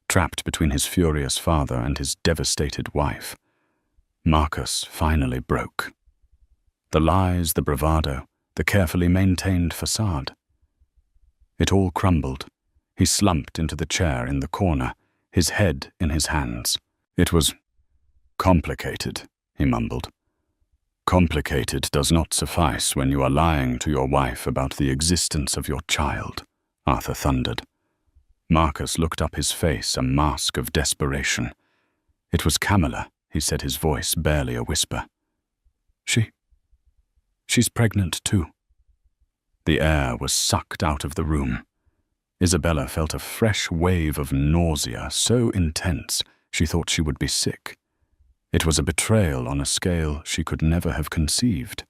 Trapped between his furious father and his devastated wife, Marcus finally broke. The lies, the bravado, the carefully maintained facade. It all crumbled. He slumped into the chair in the corner, his head in his hands. "It was complicated," he mumbled. "Complicated does not suffice when you are lying to your wife about the existence of your child," Arthur thundered. Marcus looked up, his face a mask of desperation. "It was Camilla," he said, his voice barely a whisper. She's pregnant too." The air was sucked out of the room. Isabella felt a fresh wave of nausea so intense she thought she would be sick. It was a betrayal on a scale she could never have conceived.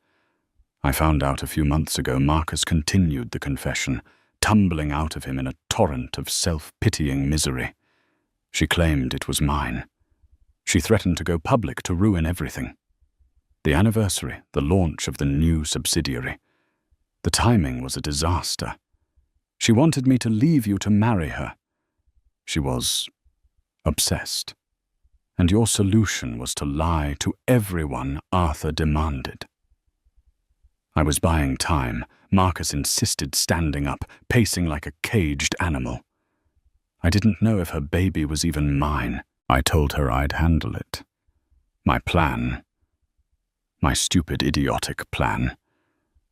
"I found out a few months ago," Marcus continued the confession, tumbling out of him in a torrent of self-pitying misery. "She claimed it was mine. She threatened to go public to ruin everything. The anniversary, the launch of the new subsidiary. The timing was a disaster. She wanted me to leave you to marry her. She was obsessed. And your solution was to lie to everyone Arthur demanded." "I was buying time," Marcus insisted, standing up, pacing like a caged animal. "I didn't know if her baby was even mine. I told her I'd handle it. My plan, my stupid, idiotic plan,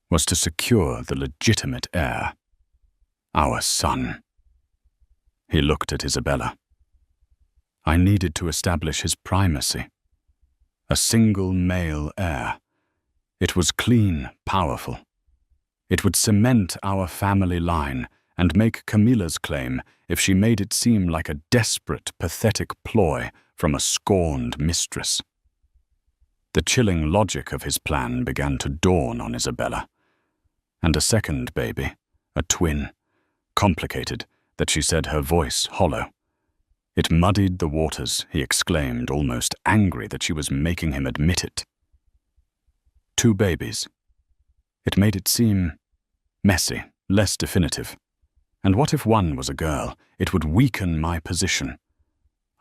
was to secure the legitimate heir, our son. He looked at Isabella. I needed to establish his primacy. A single male heir. It was clean, powerful. It would cement our family line and make Camilla's claim if she made it seem like a desperate, pathetic ploy from a scorned mistress. The chilling logic of his plan began to dawn on Isabella. And a second baby, a twin, complicated that she said her voice hollow. It muddied the waters, he exclaimed, almost angry that she was making him admit it. 2 babies. It made it seem messy, less definitive. And what if one was a girl? It would weaken my position.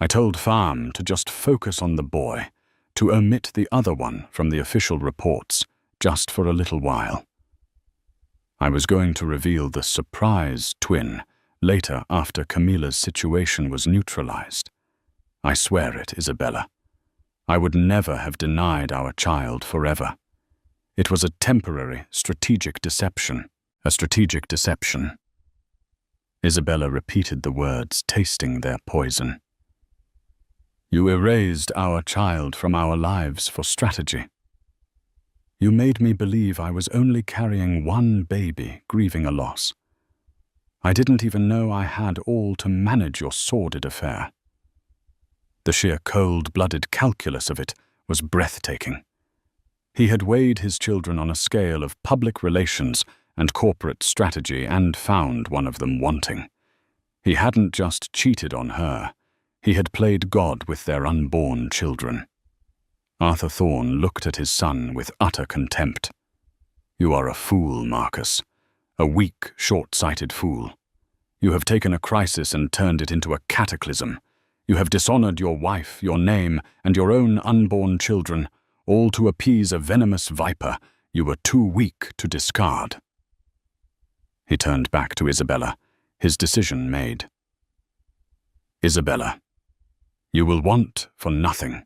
I told Farm to just focus on the boy, to omit the other one from the official reports, just for a little while. I was going to reveal the surprise twin later after Camilla's situation was neutralized. I swear it, Isabella. I would never have denied our child forever. It was a temporary, strategic deception. A strategic deception. Isabella repeated the words, tasting their poison. You erased our child from our lives for strategy. You made me believe I was only carrying one baby, grieving a loss. I didn't even know I had all to manage your sordid affair. The sheer cold-blooded calculus of it was breathtaking. He had weighed his children on a scale of public relations and corporate strategy and found one of them wanting. He hadn't just cheated on her. He had played God with their unborn children. Arthur Thorne looked at his son with utter contempt. You are a fool, Marcus. A weak, short-sighted fool. You have taken a crisis and turned it into a cataclysm. You have dishonored your wife, your name, and your own unborn children, all to appease a venomous viper you were too weak to discard. He turned back to Isabella, his decision made. Isabella, you will want for nothing.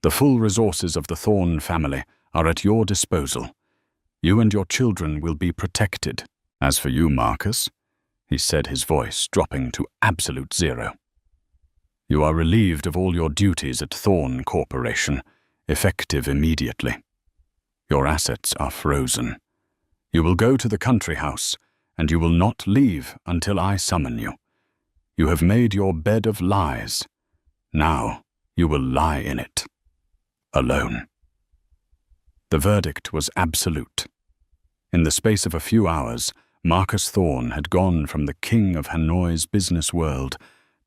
The full resources of the Thorne family are at your disposal. You and your children will be protected. As for you, Marcus, he said, his voice dropping to absolute zero. You are relieved of all your duties at Thorne Corporation, effective immediately. Your assets are frozen. You will go to the country house, and you will not leave until I summon you. You have made your bed of lies. Now you will lie in it. Alone. The verdict was absolute. In the space of a few hours, Marcus Thorne had gone from the king of Hanoi's business world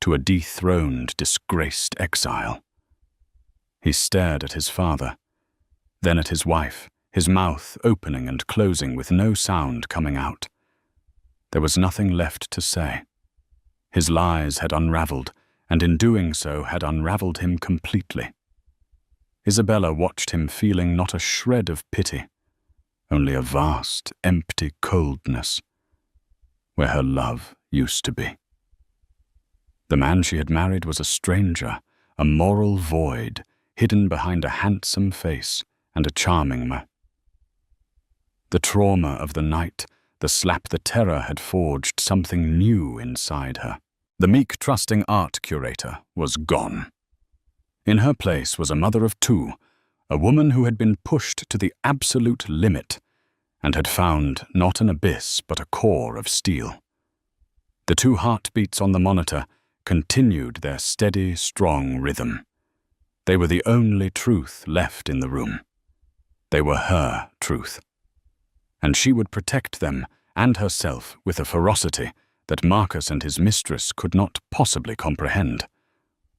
to a dethroned, disgraced exile. He stared at his father, then at his wife, his mouth opening and closing with no sound coming out. There was nothing left to say. His lies had unraveled, and in doing so had unraveled him completely. Isabella watched him, feeling not a shred of pity, only a vast, empty coldness, where her love used to be. The man she had married was a stranger, a moral void, hidden behind a handsome face and a charming mouth. The trauma of the night, the slap the terror had forged something new inside her. The meek, trusting art curator was gone. In her place was a mother of 2, a woman who had been pushed to the absolute limit and had found not an abyss but a core of steel. The 2 heartbeats on the monitor continued their steady, strong rhythm. They were the only truth left in the room. They were her truth. And she would protect them and herself with a ferocity that Marcus and his mistress could not possibly comprehend.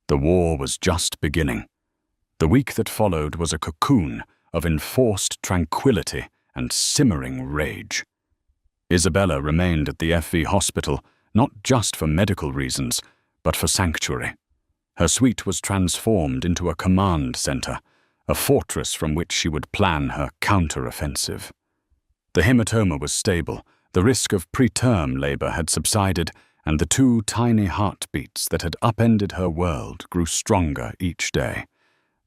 The war was just beginning. The week that followed was a cocoon of enforced tranquility and simmering rage. Isabella remained at the FV hospital not just for medical reasons, but for sanctuary. Her suite was transformed into a command center, a fortress from which she would plan her counter-offensive. The hematoma was stable, the risk of preterm labor had subsided, and the 2 tiny heartbeats that had upended her world grew stronger each day.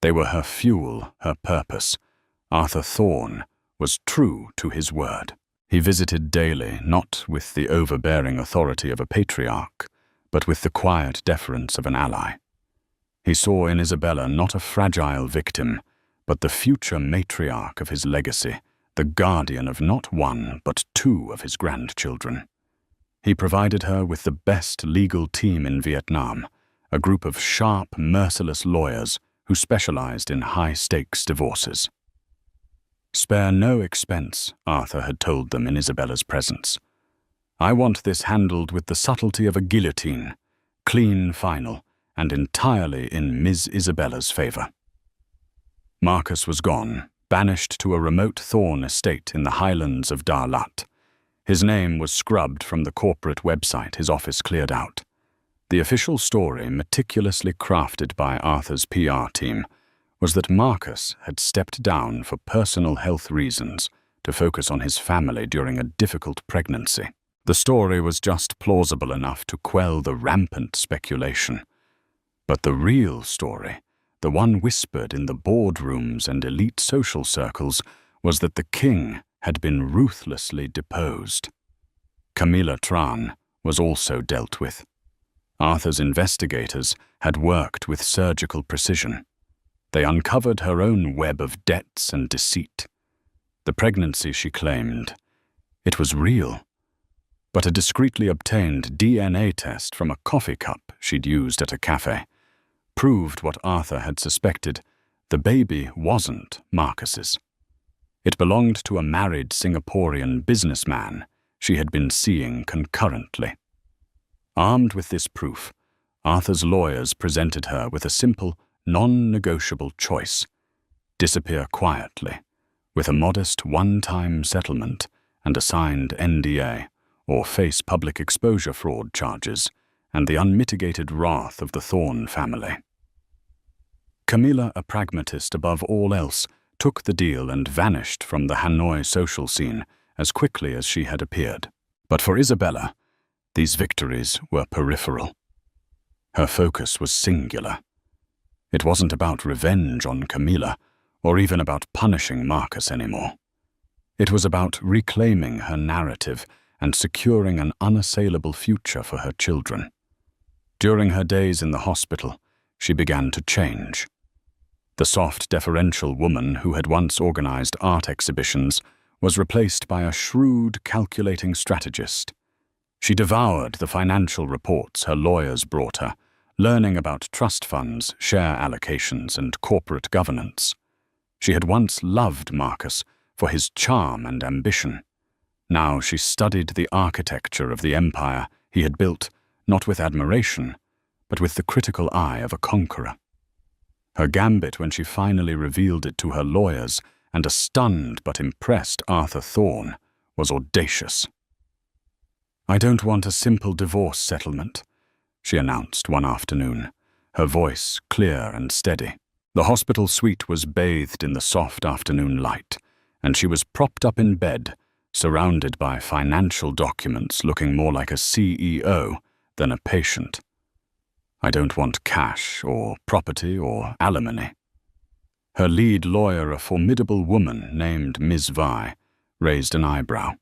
They were her fuel, her purpose. Arthur Thorne was true to his word. He visited daily, not with the overbearing authority of a patriarch, but with the quiet deference of an ally. He saw in Isabella not a fragile victim, but the future matriarch of his legacy, the guardian of not one but two of his grandchildren. He provided her with the best legal team in Vietnam, a group of sharp, merciless lawyers who specialized in high-stakes divorces. "Spare no expense," Arthur had told them in Isabella's presence. "I want this handled with the subtlety of a guillotine, clean, final, and entirely in Ms. Isabella's favor." Marcus was gone, banished to a remote thorn estate in the highlands of Darlat. His name was scrubbed from the corporate website his office cleared out. The official story, meticulously crafted by Arthur's PR team, was that Marcus had stepped down for personal health reasons to focus on his family during a difficult pregnancy. The story was just plausible enough to quell the rampant speculation. But the real story, the one whispered in the boardrooms and elite social circles, was that the king had been ruthlessly deposed. Camilla Tran was also dealt with. Arthur's investigators had worked with surgical precision. They uncovered her own web of debts and deceit. The pregnancy, she claimed, it was real. But a discreetly obtained DNA test from a coffee cup she'd used at a cafe proved what Arthur had suspected: the baby wasn't Marcus's. It belonged to a married Singaporean businessman she had been seeing concurrently. Armed with this proof, Arthur's lawyers presented her with a simple, non-negotiable choice: disappear quietly, with a modest one-time settlement and a signed NDA, or face public exposure fraud charges and the unmitigated wrath of the Thorne family. Camilla, a pragmatist above all else, took the deal and vanished from the Hanoi social scene as quickly as she had appeared. But for Isabella, these victories were peripheral. Her focus was singular. It wasn't about revenge on Camilla, or even about punishing Marcus anymore. It was about reclaiming her narrative and securing an unassailable future for her children. During her days in the hospital, she began to change. The soft, deferential woman who had once organized art exhibitions was replaced by a shrewd, calculating strategist. She devoured the financial reports her lawyers brought her, learning about trust funds, share allocations, and corporate governance. She had once loved Marcus for his charm and ambition. Now she studied the architecture of the empire he had built, not with admiration, but with the critical eye of a conqueror. Her gambit when she finally revealed it to her lawyers and a stunned but impressed Arthur Thorne was audacious. "I don't want a simple divorce settlement," she announced one afternoon, her voice clear and steady. The hospital suite was bathed in the soft afternoon light, and she was propped up in bed, surrounded by financial documents looking more like a CEO than a patient. "I don't want cash or property or alimony." Her lead lawyer, a formidable woman named Ms. Vi, raised an eyebrow.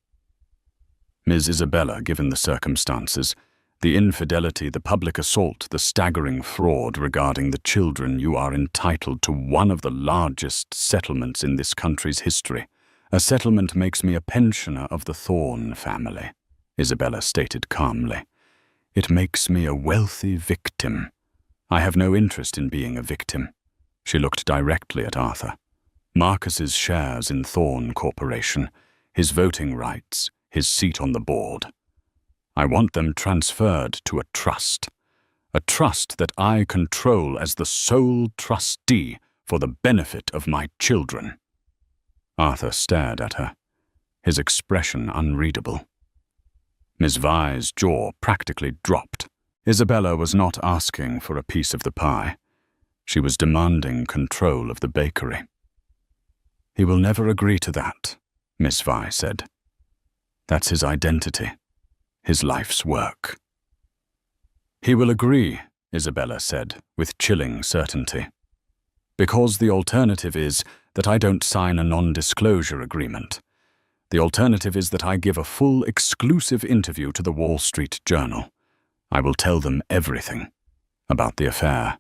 Ms. Isabella, given the circumstances, the infidelity, the public assault, the staggering fraud regarding the children, you are entitled to one of the largest settlements in this country's history. "A settlement makes me a pensioner of the Thorne family," Isabella stated calmly. "It makes me a wealthy victim. I have no interest in being a victim." She looked directly at Arthur. Marcus's shares in Thorne Corporation, his voting rights, his seat on the board. I want them transferred to a trust that I control as the sole trustee for the benefit of my children. Arthur stared at her, his expression unreadable. Miss Vi's jaw practically dropped. Isabella was not asking for a piece of the pie. She was demanding control of the bakery. "He will never agree to that," Miss Vi said. "That's his identity, his life's work." "He will agree," Isabella said, with chilling certainty, "because the alternative is that I don't sign a non-disclosure agreement. The alternative is that I give a full, exclusive interview to the Wall Street Journal. I will tell them everything. About the affair,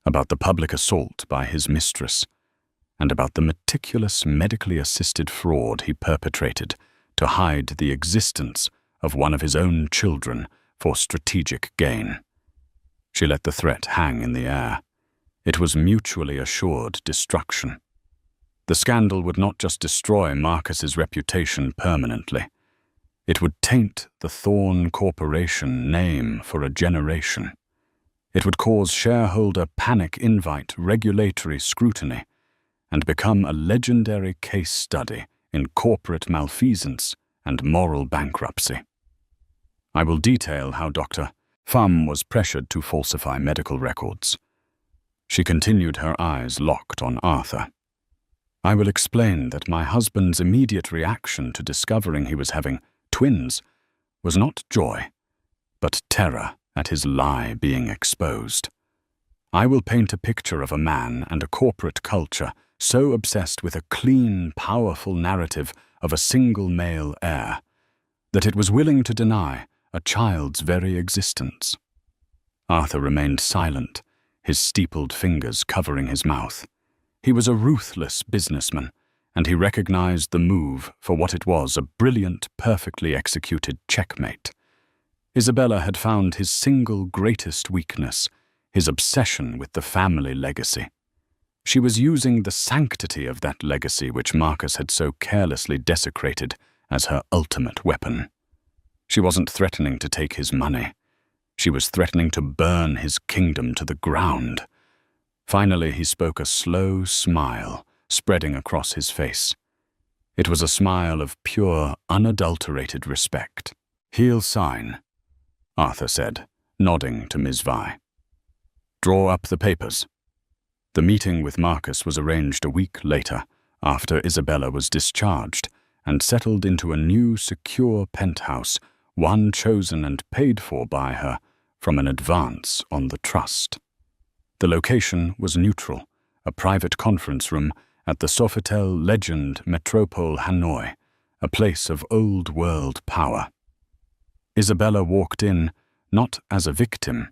about the public assault by his mistress, and about the meticulous medically assisted fraud he perpetrated to hide the existence of one of his own children for strategic gain. She let the threat hang in the air. It was mutually assured destruction. The scandal would not just destroy Marcus's reputation permanently. It would taint the Thorn Corporation name for a generation. It would cause shareholder panic, invite regulatory scrutiny, and become a legendary case study in corporate malfeasance and moral bankruptcy. I will detail how Dr. Pham was pressured to falsify medical records. She continued, her eyes locked on Arthur. I will explain that my husband's immediate reaction to discovering he was having twins was not joy, but terror at his lie being exposed. I will paint a picture of a man and a corporate culture so obsessed with a clean, powerful narrative of a single male heir that it was willing to deny a child's very existence. Arthur remained silent, his steepled fingers covering his mouth. He was a ruthless businessman, and he recognized the move for what it was, a brilliant, perfectly executed checkmate. Isabella had found his single greatest weakness, his obsession with the family legacy. She was using the sanctity of that legacy which Marcus had so carelessly desecrated as her ultimate weapon. She wasn't threatening to take his money. She was threatening to burn his kingdom to the ground. Finally, he spoke, a slow smile spreading across his face. It was a smile of pure, unadulterated respect. "He'll sign," Arthur said, nodding to Ms. Vi. "Draw up the papers." The meeting with Marcus was arranged a week later, after Isabella was discharged and settled into a new, secure penthouse, one chosen and paid for by her from an advance on the trust. The location was neutral, a private conference room at the Sofitel Legend Metropole Hanoi, a place of old-world power. Isabella walked in not as a victim,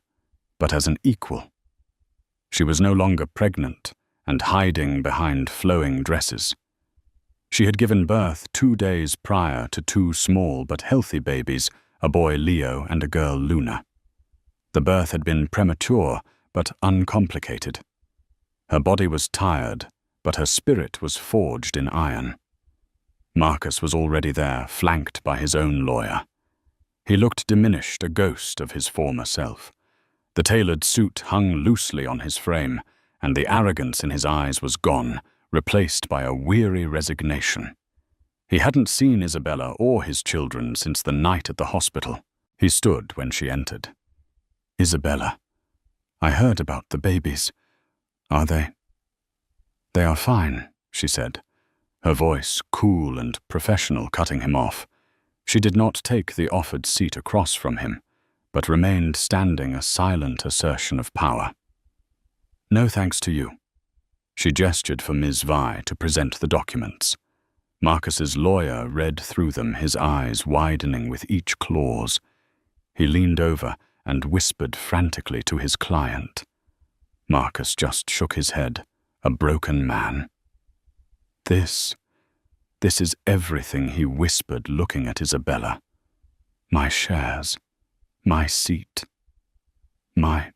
but as an equal. She was no longer pregnant and hiding behind flowing dresses. She had given birth 2 days prior to 2 small but healthy babies, a boy Leo and a girl Luna. The birth had been premature but uncomplicated. Her body was tired, but her spirit was forged in iron. Marcus was already there, flanked by his own lawyer. He looked diminished, a ghost of his former self. The tailored suit hung loosely on his frame, and the arrogance in his eyes was gone, replaced by a weary resignation. He hadn't seen Isabella or his children since the night at the hospital. He stood when she entered. "Isabella, I heard about the babies. Are they?" "They are fine," she said, her voice cool and professional, cutting him off. She did not take the offered seat across from him, but remained standing, a silent assertion of power. "No thanks to you." She gestured for Ms. Vi to present the documents. Marcus's lawyer read through them, his eyes widening with each clause. He leaned over and whispered frantically to his client. Marcus just shook his head, a broken man. This is everything," he whispered, looking at Isabella. "My shares, my seat, my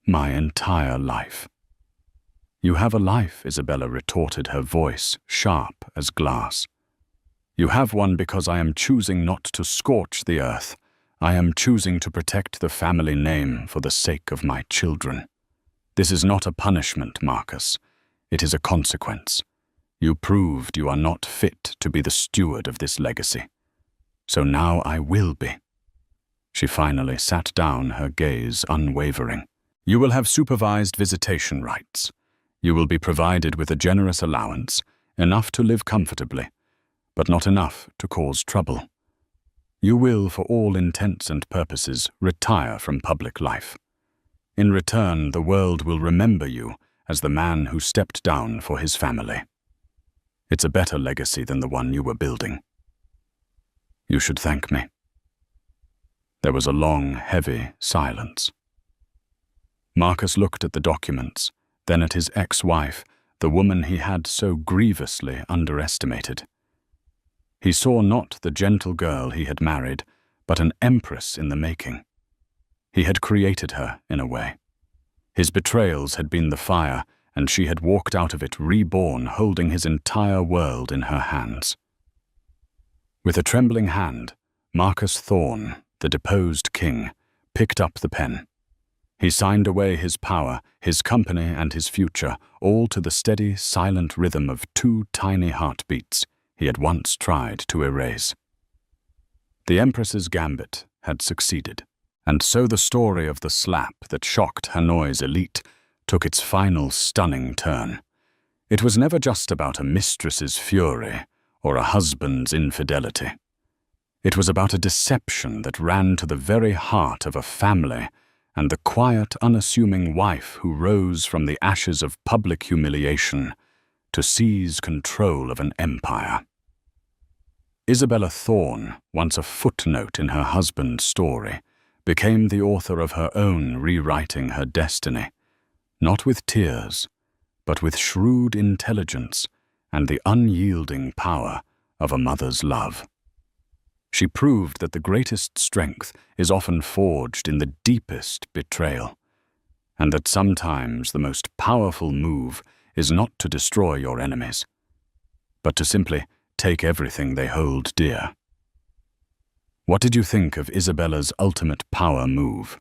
entire life." "You have a life," Isabella retorted, her voice sharp as glass. "You have one because I am choosing not to scorch the earth. I am choosing to protect the family name for the sake of my children. This is not a punishment, Marcus. It is a consequence. You proved you are not fit to be the steward of this legacy. So now I will be." She finally sat down, her gaze unwavering. "You will have supervised visitation rights. You will be provided with a generous allowance, enough to live comfortably, but not enough to cause trouble. You will, for all intents and purposes, retire from public life. In return, the world will remember you as the man who stepped down for his family. It's a better legacy than the one you were building. You should thank me." There was a long, heavy silence. Marcus looked at the documents, then at his ex-wife, the woman he had so grievously underestimated. He saw not the gentle girl he had married, but an empress in the making. He had created her, in a way. His betrayals had been the fire, and she had walked out of it reborn, holding his entire world in her hands. With a trembling hand, Marcus Thorne, the deposed king, picked up the pen. He signed away his power, his company, and his future, all to the steady, silent rhythm of 2 tiny heartbeats he had once tried to erase. The Empress's gambit had succeeded, and so the story of the slap that shocked Hanoi's elite took its final stunning turn. It was never just about a mistress's fury or a husband's infidelity. It was about a deception that ran to the very heart of a family and the quiet, unassuming wife who rose from the ashes of public humiliation to seize control of an empire. Isabella Thorne, once a footnote in her husband's story, became the author of her own rewriting her destiny, not with tears, but with shrewd intelligence and the unyielding power of a mother's love. She proved that the greatest strength is often forged in the deepest betrayal, and that sometimes the most powerful move is not to destroy your enemies, but to simply take everything they hold dear. What did you think of Isabella's ultimate power move?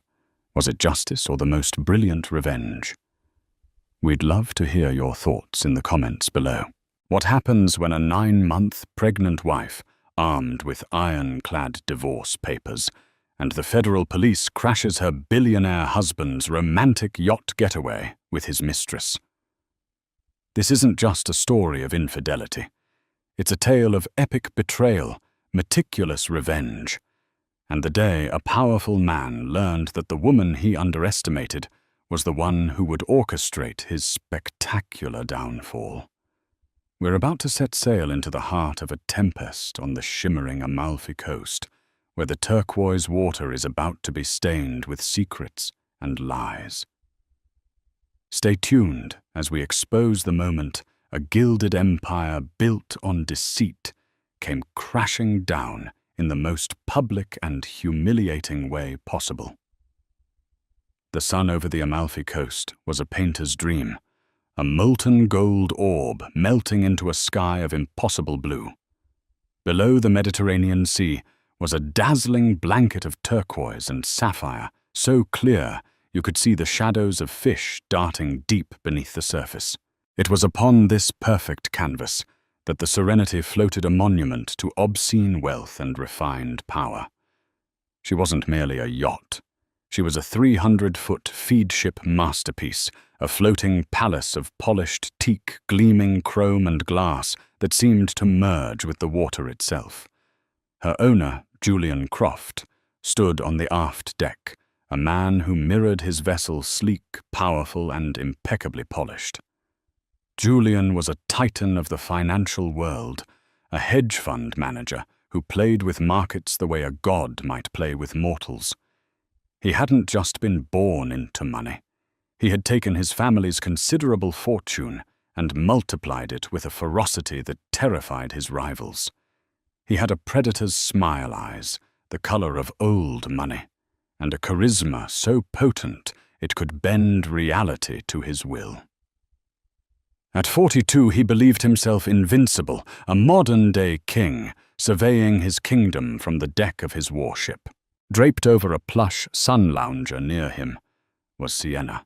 Was it justice or the most brilliant revenge? We'd love to hear your thoughts in the comments below. What happens when a 9-month pregnant wife, armed with ironclad divorce papers, and the federal police crashes her billionaire husband's romantic yacht getaway with his mistress? This isn't just a story of infidelity. It's a tale of epic betrayal, meticulous revenge, and the day a powerful man learned that the woman he underestimated was the one who would orchestrate his spectacular downfall. We're about to set sail into the heart of a tempest on the shimmering Amalfi coast, where the turquoise water is about to be stained with secrets and lies. Stay tuned as we expose the moment a gilded empire built on deceit came crashing down in the most public and humiliating way possible. The sun over the Amalfi coast was a painter's dream, a molten gold orb melting into a sky of impossible blue. Below the Mediterranean Sea was a dazzling blanket of turquoise and sapphire, so clear you could see the shadows of fish darting deep beneath the surface. It was upon this perfect canvas that the Serenity floated a monument to obscene wealth and refined power. She wasn't merely a yacht. She was a 300-foot feedship masterpiece, a floating palace of polished teak, gleaming chrome and glass that seemed to merge with the water itself. Her owner, Julian Croft, stood on the aft deck, a man who mirrored his vessel sleek, powerful, and impeccably polished. Julian was a titan of the financial world, a hedge fund manager who played with markets the way a god might play with mortals. He hadn't just been born into money. He had taken his family's considerable fortune and multiplied it with a ferocity that terrified his rivals. He had a predator's smile eyes, the color of old money, and a charisma so potent it could bend reality to his will. At 42, he believed himself invincible, a modern-day king, surveying his kingdom from the deck of his warship. Draped over a plush sun lounger near him was Sienna,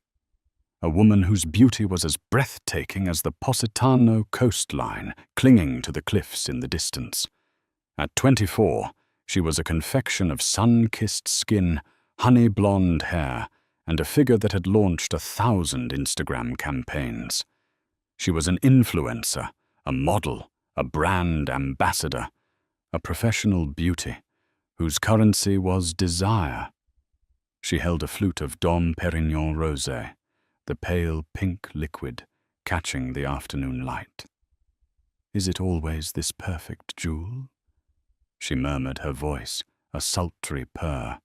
a woman whose beauty was as breathtaking as the Positano coastline clinging to the cliffs in the distance. At 24, she was a confection of sun-kissed skin, honey-blonde hair, and a figure that had launched 1,000 Instagram campaigns. She was an influencer, a model, a brand ambassador, a professional beauty, whose currency was desire. She held a flute of Dom Perignon Rosé, the pale pink liquid catching the afternoon light. "Is it always this perfect, Jewel?" she murmured, her voice a sultry purr.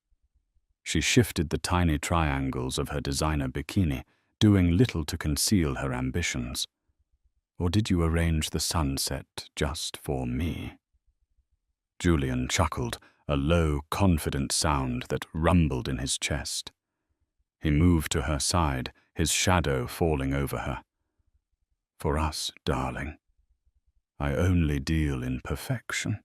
She shifted the tiny triangles of her designer bikini, doing little to conceal her ambitions. "Or did you arrange the sunset just for me?" Julian chuckled, a low, confident sound that rumbled in his chest. He moved to her side, his shadow falling over her. "For us, darling. I only deal in perfection."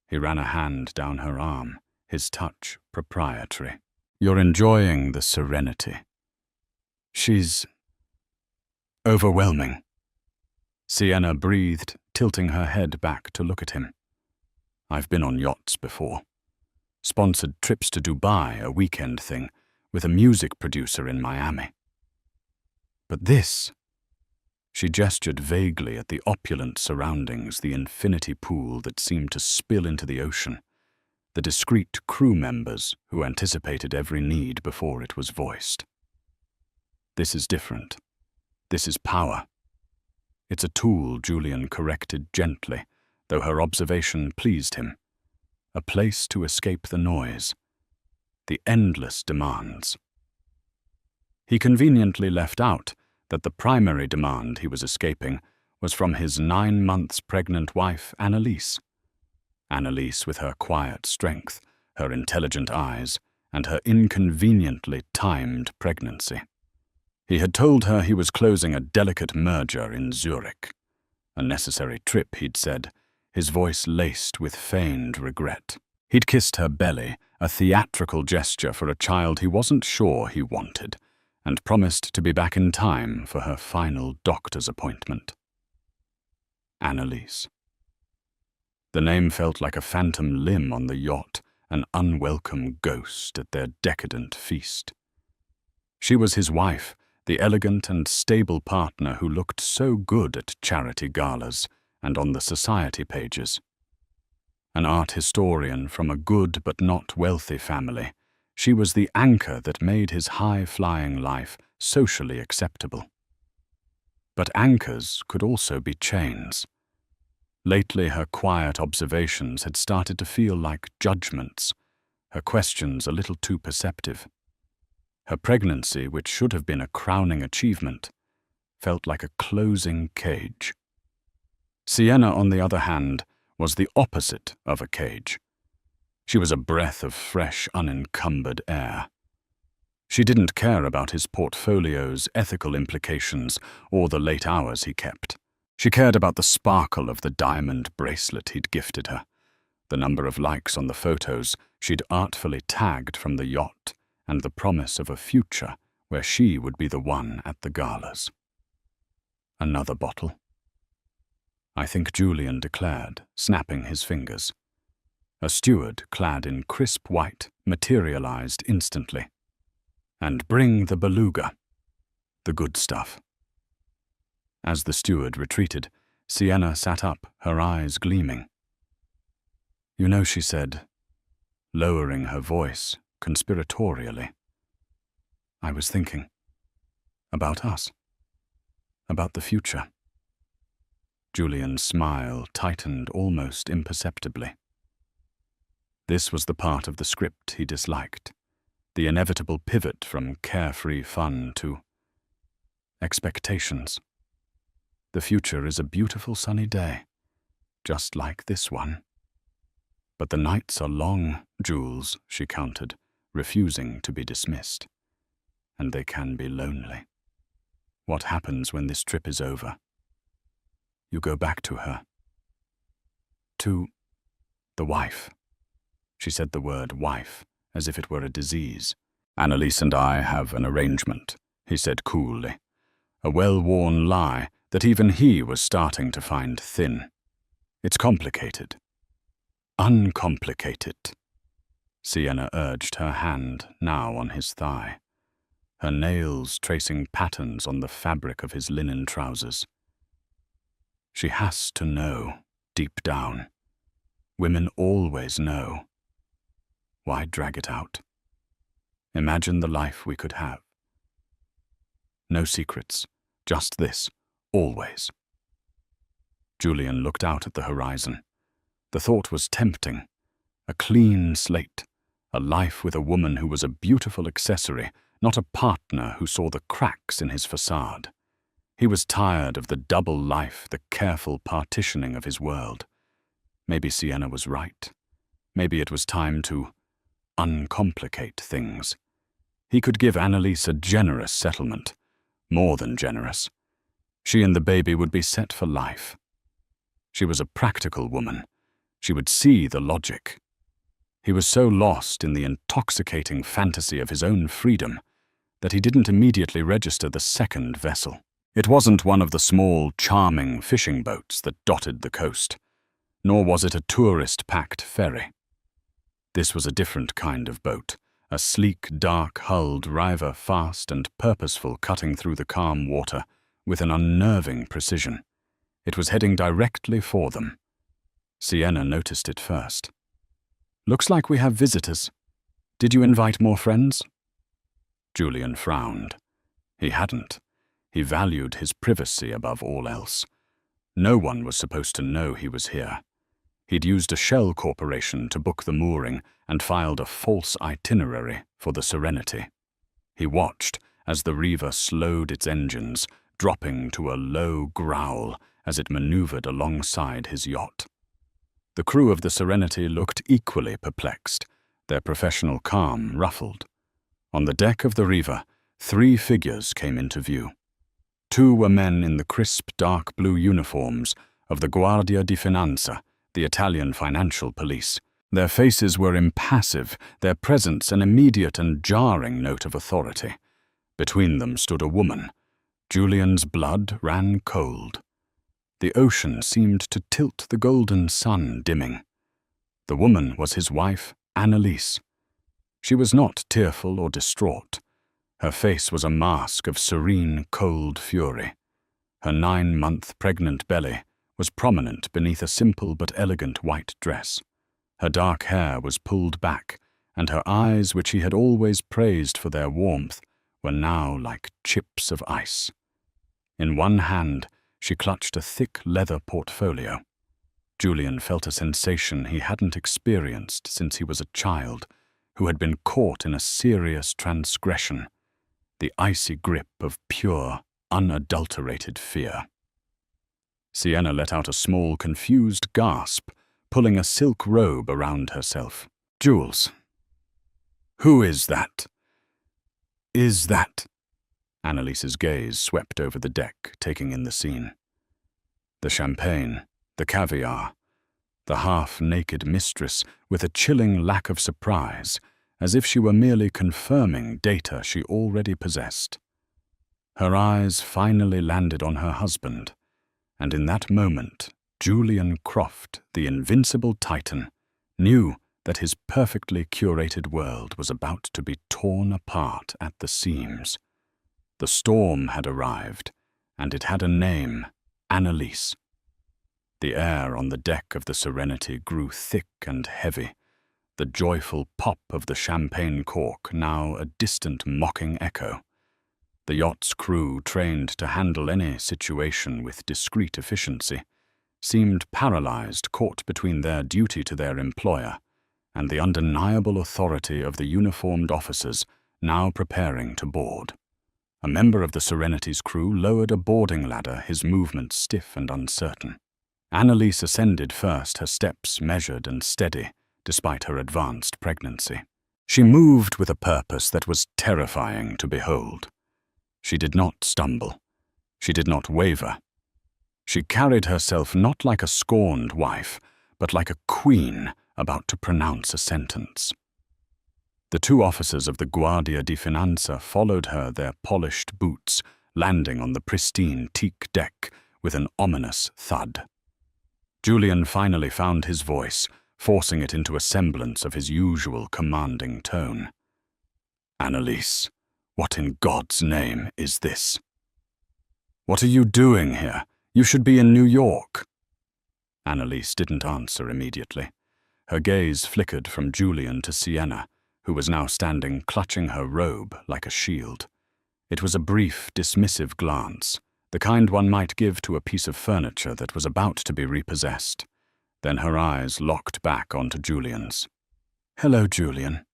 He ran a hand down her arm, his touch proprietary. "You're enjoying the serenity. She's overwhelming." Sienna breathed, tilting her head back to look at him. "I've been on yachts before. Sponsored trips to Dubai, a weekend thing, with a music producer in Miami. But this..." She gestured vaguely at the opulent surroundings, the infinity pool that seemed to spill into the ocean, the discreet crew members who anticipated every need before it was voiced. "This is different. This is power." "It's a tool," Julian corrected gently, though her observation pleased him. "A place to escape the noise, the endless demands." He conveniently left out that the primary demand he was escaping was from his 9 months pregnant wife, Annalise. Annalise with her quiet strength, her intelligent eyes, and her inconveniently timed pregnancy. He had told her he was closing a delicate merger in Zurich. A necessary trip, he'd said, his voice laced with feigned regret. He'd kissed her belly, a theatrical gesture for a child he wasn't sure he wanted, and promised to be back in time for her final doctor's appointment. Annalise. The name felt like a phantom limb on the yacht, an unwelcome ghost at their decadent feast. She was his wife, the elegant and stable partner who looked so good at charity galas and on the society pages. An art historian from a good but not wealthy family, she was the anchor that made his high-flying life socially acceptable. But anchors could also be chains. Lately, her quiet observations had started to feel like judgments, her questions a little too perceptive. Her pregnancy, which should have been a crowning achievement, felt like a closing cage. Sienna, on the other hand, was the opposite of a cage. She was a breath of fresh, unencumbered air. She didn't care about his portfolio's ethical implications or the late hours he kept. She cared about the sparkle of the diamond bracelet he'd gifted her, the number of likes on the photos she'd artfully tagged from the yacht, and the promise of a future where she would be the one at the galas. Another bottle? I think Julian declared, snapping his fingers. A steward, clad in crisp white, materialized instantly. "And bring the beluga, the good stuff." As the steward retreated, Sienna sat up, her eyes gleaming. "You know," she said, lowering her voice conspiratorially, "I was thinking about us, about the future." Julian's smile tightened almost imperceptibly. This was the part of the script he disliked, the inevitable pivot from carefree fun to expectations. The future is a beautiful sunny day, just like this one. But the nights are long, Jules, she countered, refusing to be dismissed. And they can be lonely. What happens when this trip is over? You go back to her. To the wife. She said the word wife, as if it were a disease. "Annalise and I have an arrangement," he said coolly. A well-worn lie that even he was starting to find thin. "It's complicated." "Uncomplicated." Sienna urged, her hand now on his thigh, her nails tracing patterns on the fabric of his linen trousers. She has to know, deep down. Women always know. Why drag it out? Imagine the life we could have. No secrets. Just this. Always. Julian looked out at the horizon. The thought was tempting. A clean slate. A life with a woman who was a beautiful accessory, not a partner who saw the cracks in his facade. He was tired of the double life, the careful partitioning of his world. Maybe Sienna was right. Maybe it was time to uncomplicate things. He could give Annalise a generous settlement. More than generous. She and the baby would be set for life. She was a practical woman. She would see the logic. He was so lost in the intoxicating fantasy of his own freedom that he didn't immediately register the second vessel. It wasn't one of the small, charming fishing boats that dotted the coast, nor was it a tourist-packed ferry. This was a different kind of boat, a sleek, dark-hulled river, fast and purposeful, cutting through the calm water with an unnerving precision. It was heading directly for them. Sienna noticed it first. "Looks like we have visitors. Did you invite more friends?" Julian frowned. He hadn't. He valued his privacy above all else. No one was supposed to know he was here. He'd used a shell corporation to book the mooring and filed a false itinerary for the Serenity. He watched as the Reaver slowed its engines, dropping to a low growl as it maneuvered alongside his yacht. The crew of the Serenity looked equally perplexed, their professional calm ruffled. On the deck of the Reaver, 3 figures came into view. 2 were men in the crisp dark blue uniforms of the Guardia di Finanza, the Italian financial police. Their faces were impassive, their presence an immediate and jarring note of authority. Between them stood a woman. Julian's blood ran cold. The ocean seemed to tilt the golden sun dimming. The woman was his wife, Annalise. She was not tearful or distraught. Her face was a mask of serene, cold fury. Her 9-month pregnant belly was prominent beneath a simple but elegant white dress. Her dark hair was pulled back, and her eyes, which he had always praised for their warmth, were now like chips of ice. In one hand, she clutched a thick leather portfolio. Julian felt a sensation he hadn't experienced since he was a child, who had been caught in a serious transgression. The icy grip of pure, unadulterated fear. Sienna let out a small, confused gasp, pulling a silk robe around herself. "Jules, who is that? Is that?" Annalise's gaze swept over the deck, taking in the scene. The champagne, the caviar, the half-naked mistress with a chilling lack of surprise, as if she were merely confirming data she already possessed. Her eyes finally landed on her husband, and in that moment, Julian Croft, the invincible Titan, knew that his perfectly curated world was about to be torn apart at the seams. The storm had arrived, and it had a name, Annalise. The air on the deck of the Serenity grew thick and heavy, the joyful pop of the champagne cork now a distant mocking echo. The yacht's crew, trained to handle any situation with discreet efficiency, seemed paralyzed, caught between their duty to their employer and the undeniable authority of the uniformed officers now preparing to board. A member of the Serenity's crew lowered a boarding ladder, his movements stiff and uncertain. Annalise ascended first, her steps measured and steady, despite her advanced pregnancy. She moved with a purpose that was terrifying to behold. She did not stumble. She did not waver. She carried herself not like a scorned wife, but like a queen about to pronounce a sentence. The 2 officers of the Guardia di Finanza followed her, their polished boots landing on the pristine teak deck with an ominous thud. Julian finally found his voice, forcing it into a semblance of his usual commanding tone. "Annalise, what in God's name is this? What are you doing here? You should be in New York." Annalise didn't answer immediately. Her gaze flickered from Julian to Sienna, who was now standing clutching her robe like a shield. It was a brief, dismissive glance, the kind one might give to a piece of furniture that was about to be repossessed. Then her eyes locked back onto Julian's. "Hello, Julian,"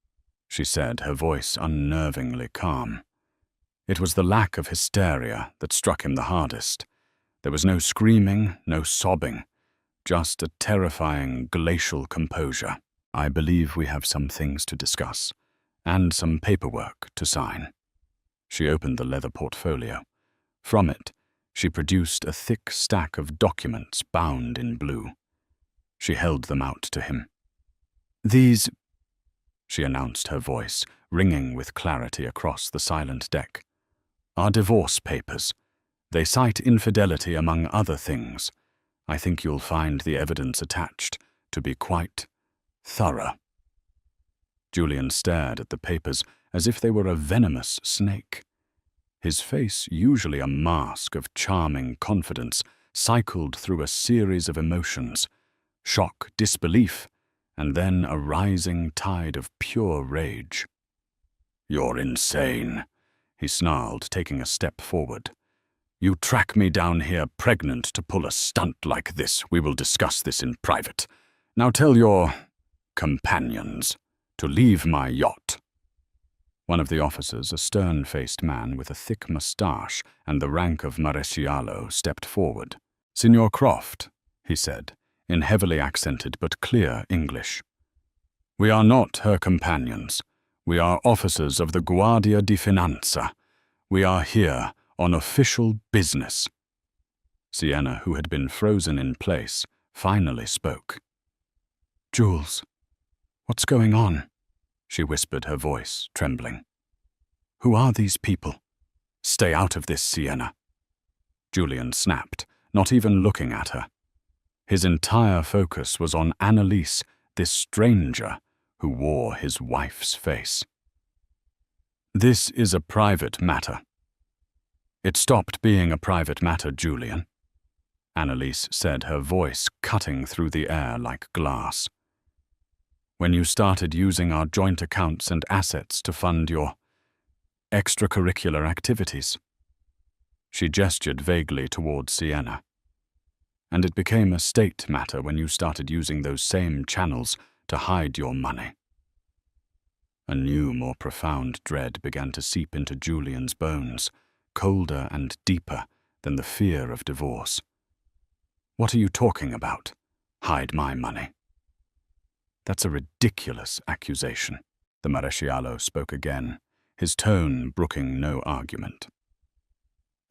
she said, her voice unnervingly calm. It was the lack of hysteria that struck him the hardest. There was no screaming, no sobbing, just a terrifying, glacial composure. "I believe we have some things to discuss, and some paperwork to sign." She opened the leather portfolio. From it, she produced a thick stack of documents bound in blue. She held them out to him. "These," she announced, her voice ringing with clarity across the silent deck, "are divorce papers. They cite infidelity among other things. I think you'll find the evidence attached to be quite thorough." Julian stared at the papers as if they were a venomous snake. His face, usually a mask of charming confidence, cycled through a series of emotions: shock, disbelief, and then a rising tide of pure rage. "You're insane," he snarled, taking a step forward. "You track me down here pregnant to pull a stunt like this. We will discuss this in private. Now tell your companions to leave my yacht." One of the officers, a stern-faced man with a thick moustache and the rank of Maresciallo, stepped forward. "Signor Croft," he said, in heavily accented but clear English. "We are not her companions. We are officers of the Guardia di Finanza. We are here on official business." Sienna, who had been frozen in place, finally spoke. "Jules, what's going on?" she whispered, her voice trembling. "Who are these people?" "Stay out of this, Sienna." Julian snapped, not even looking at her. His entire focus was on Annalise, this stranger who wore his wife's face. "This is a private matter." "It stopped being a private matter, Julian," Annalise said, her voice cutting through the air like glass. "When you started using our joint accounts and assets to fund your extracurricular activities." She gestured vaguely towards Sienna. "And it became a state matter when you started using those same channels to hide your money." A new, more profound dread began to seep into Julian's bones, colder and deeper than the fear of divorce. "What are you talking about? Hide my money?" "That's a ridiculous accusation." The Maresciallo spoke again, his tone brooking no argument.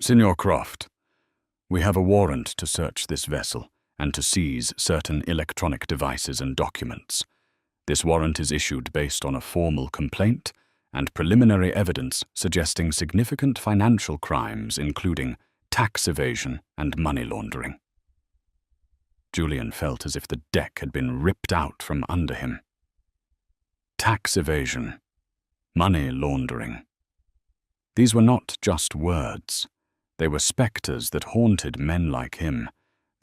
"Signor Croft, we have a warrant to search this vessel and to seize certain electronic devices and documents. This warrant is issued based on a formal complaint and preliminary evidence suggesting significant financial crimes, including tax evasion and money laundering." Julian felt as if the deck had been ripped out from under him. Tax evasion, money laundering. These were not just words. They were specters that haunted men like him,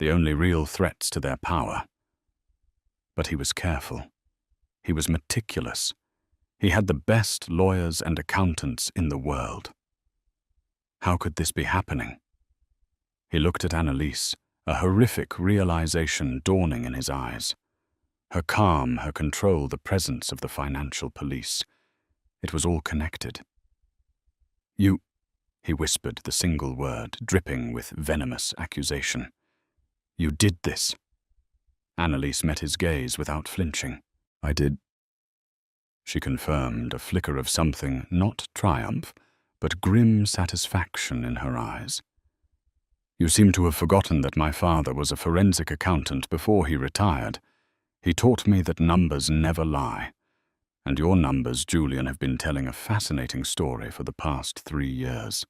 the only real threats to their power. But he was careful. He was meticulous. He had the best lawyers and accountants in the world. How could this be happening? He looked at Annalise, a horrific realization dawning in his eyes. Her calm, her control, the presence of the financial police. It was all connected. "You," he whispered the single word, dripping with venomous accusation. "You did this." Annalise met his gaze without flinching. "I did," she confirmed, a flicker of something, not triumph, but grim satisfaction in her eyes. "You seem to have forgotten that my father was a forensic accountant before he retired. He taught me that numbers never lie. And your numbers, Julian, have been telling a fascinating story for the past 3 years."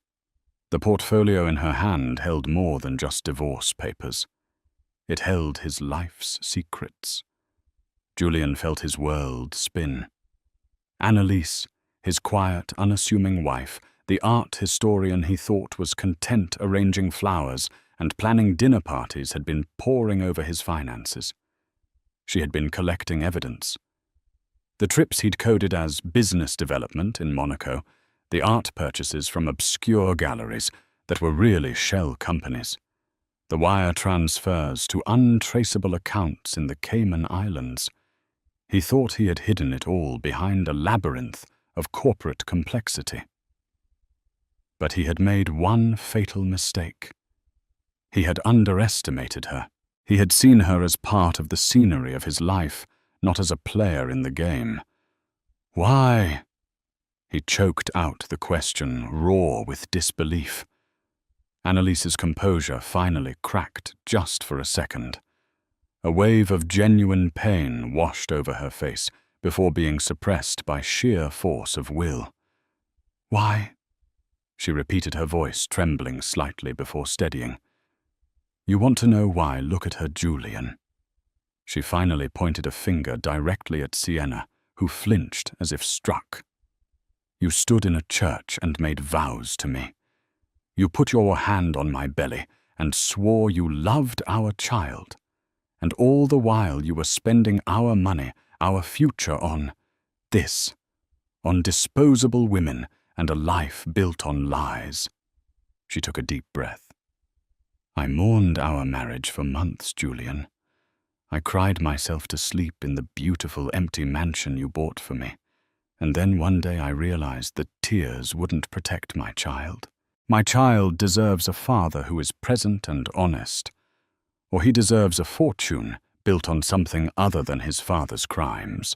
The portfolio in her hand held more than just divorce papers. It held his life's secrets. Julian felt his world spin. Annalise, his quiet, unassuming wife, the art historian he thought was content arranging flowers and planning dinner parties, had been poring over his finances. She had been collecting evidence. The trips he'd coded as business development in Monaco, the art purchases from obscure galleries that were really shell companies, the wire transfers to untraceable accounts in the Cayman Islands. He thought he had hidden it all behind a labyrinth of corporate complexity. But he had made one fatal mistake. He had underestimated her. He had seen her as part of the scenery of his life, not as a player in the game. Why? He choked out the question, raw with disbelief. Annalise's composure finally cracked just for a second. A wave of genuine pain washed over her face before being suppressed by sheer force of will. Why? She repeated, her voice trembling slightly before steadying. You want to know why? Look at her, Julian. She finally pointed a finger directly at Sienna, who flinched as if struck. You stood in a church and made vows to me. You put your hand on my belly and swore you loved our child. And all the while you were spending our money, our future on this, on disposable women and a life built on lies. She took a deep breath. I mourned our marriage for months, Julian. I cried myself to sleep in the beautiful empty mansion you bought for me. And then one day I realized that tears wouldn't protect my child. My child deserves a father who is present and honest, or he deserves a fortune built on something other than his father's crimes.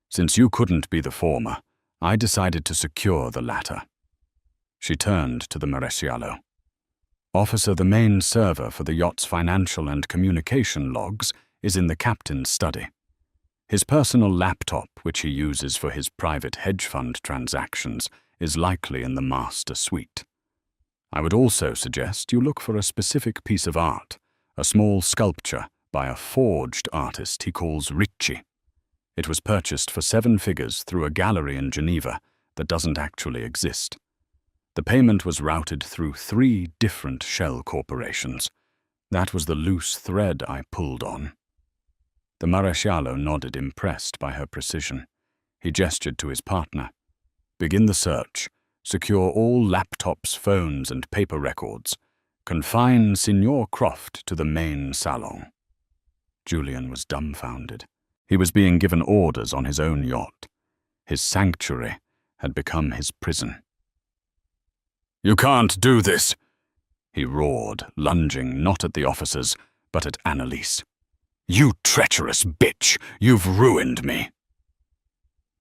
Since you couldn't be the former, I decided to secure the latter. She turned to the Maresciallo. Officer, the main server for the yacht's financial and communication logs is in the captain's study. His personal laptop, which he uses for his private hedge fund transactions, is likely in the master suite. I would also suggest you look for a specific piece of art, a small sculpture by a forged artist he calls Ricci. It was purchased for 7 figures through a gallery in Geneva that doesn't actually exist. The payment was routed through 3 different shell corporations. That was the loose thread I pulled on. The Maresciallo nodded, impressed by her precision. He gestured to his partner. Begin the search. Secure all laptops, phones, and paper records. Confine Signor Croft to the main salon. Julian was dumbfounded. He was being given orders on his own yacht. His sanctuary had become his prison. You can't do this, he roared, lunging not at the officers, but at Annalise. You treacherous bitch! You've ruined me!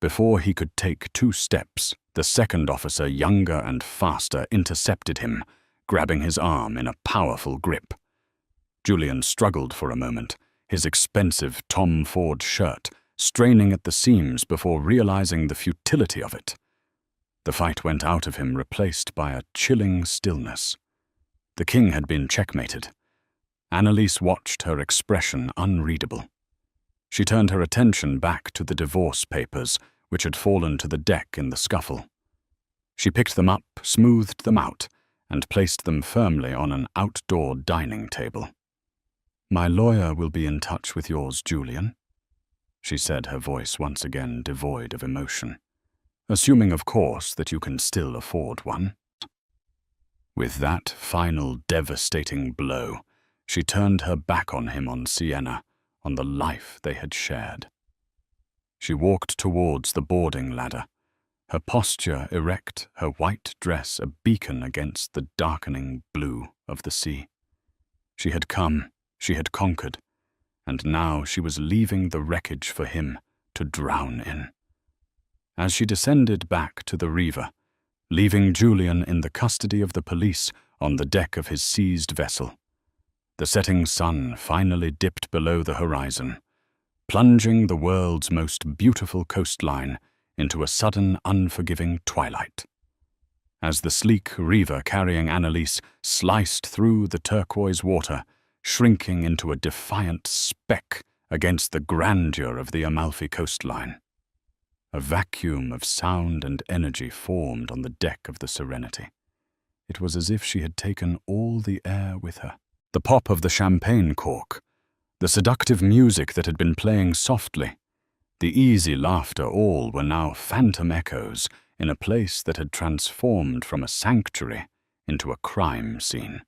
Before he could take 2 steps, the second officer, younger and faster, intercepted him, grabbing his arm in a powerful grip. Julian struggled for a moment, his expensive Tom Ford shirt straining at the seams before realizing the futility of it. The fight went out of him, replaced by a chilling stillness. The king had been checkmated. Annalise watched, her expression unreadable. She turned her attention back to the divorce papers, which had fallen to the deck in the scuffle. She picked them up, smoothed them out, and placed them firmly on an outdoor dining table. My lawyer will be in touch with yours, Julian, she said, her voice once again devoid of emotion. Assuming, of course, that you can still afford one. With that final devastating blow, she turned her back on him, on Sienna, on the life they had shared. She walked towards the boarding ladder, her posture erect, her white dress a beacon against the darkening blue of the sea. She had come, she had conquered, and now she was leaving the wreckage for him to drown in. As she descended back to the Riva, leaving Julian in the custody of the police on the deck of his seized vessel, the setting sun finally dipped below the horizon, plunging the world's most beautiful coastline into a sudden, unforgiving twilight. As the sleek Riva carrying Annalise sliced through the turquoise water, shrinking into a defiant speck against the grandeur of the Amalfi coastline, a vacuum of sound and energy formed on the deck of the Serenity. It was as if she had taken all the air with her. The pop of the champagne cork, the seductive music that had been playing softly, the easy laughter, all were now phantom echoes in a place that had transformed from a sanctuary into a crime scene.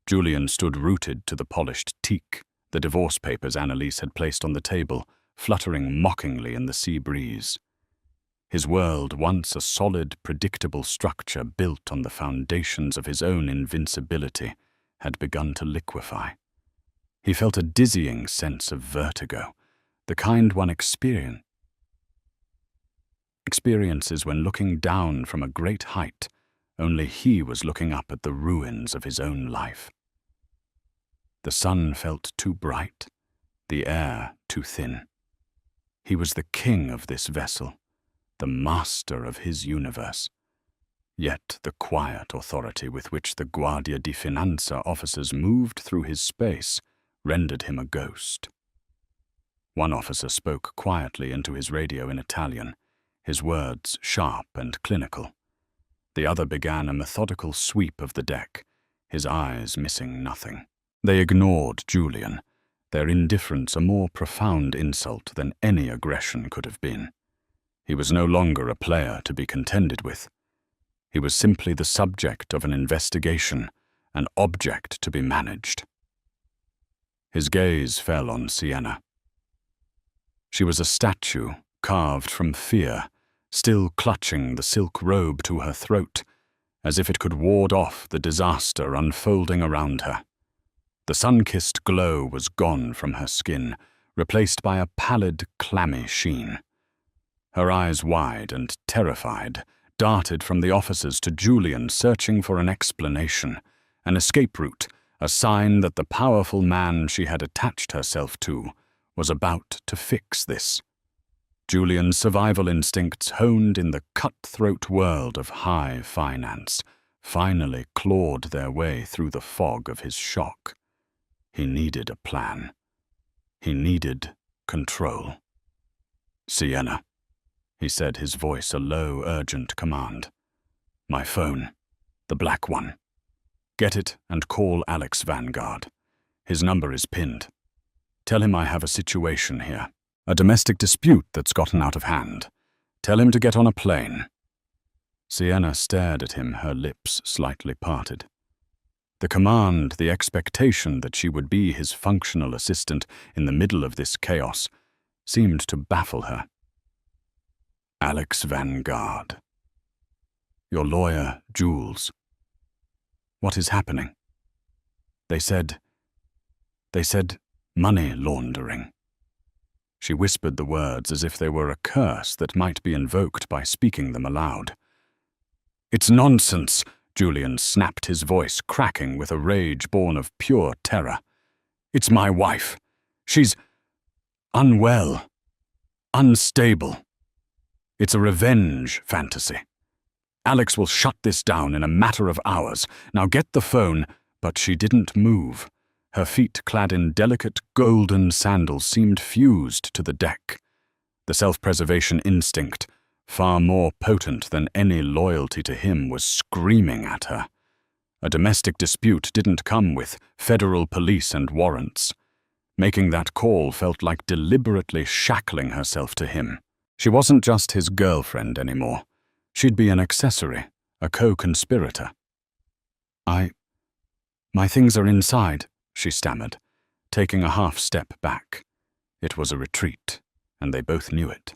Julian stood rooted to the polished teak, the divorce papers Annalise had placed on the table, fluttering mockingly in the sea breeze. His world, once a solid, predictable structure built on the foundations of his own invincibility, had begun to liquefy. He felt a dizzying sense of vertigo, the kind one experiences when looking down from a great height, only he was looking up at the ruins of his own life. The sun felt too bright, the air too thin. He was the king of this vessel, the master of his universe. Yet the quiet authority with which the Guardia di Finanza officers moved through his space rendered him a ghost. One officer spoke quietly into his radio in Italian, his words sharp and clinical. The other began a methodical sweep of the deck, his eyes missing nothing. They ignored Julian, their indifference a more profound insult than any aggression could have been. He was no longer a player to be contended with. He was simply the subject of an investigation, an object to be managed. His gaze fell on Sienna. She was a statue carved from fear, still clutching the silk robe to her throat, as if it could ward off the disaster unfolding around her. The sun-kissed glow was gone from her skin, replaced by a pallid, clammy sheen. Her eyes, wide and terrified, darted from the officers to Julian, searching for an explanation, an escape route, a sign that the powerful man she had attached herself to was about to fix this. Julian's survival instincts, honed in the cutthroat world of high finance, finally clawed their way through the fog of his shock. He needed a plan. He needed control. "Sienna," he said, his voice a low, urgent command. "My phone, the black one. Get it and call Alex Vanguard. His number is pinned. Tell him I have a situation here, a domestic dispute that's gotten out of hand. Tell him to get on a plane." Sienna stared at him, her lips slightly parted. The command, the expectation that she would be his functional assistant in the middle of this chaos, seemed to baffle her. "Alex Vanguard. Your lawyer, Jules. What is happening?" They said money laundering. She whispered the words as if they were a curse that might be invoked by speaking them aloud. "It's nonsense," Julian snapped, his voice cracking with a rage born of pure terror. "It's my wife. She's unwell, unstable. It's a revenge fantasy. Alex will shut this down in a matter of hours. Now get the phone." But she didn't move. Her feet, clad in delicate golden sandals, seemed fused to the deck. The self-preservation instinct, far more potent than any loyalty to him, was screaming at her. A domestic dispute didn't come with federal police and warrants. Making that call felt like deliberately shackling herself to him. She wasn't just his girlfriend anymore. She'd be an accessory, a co-conspirator. My things are inside," she stammered, taking a half-step back. It was a retreat, and they both knew it.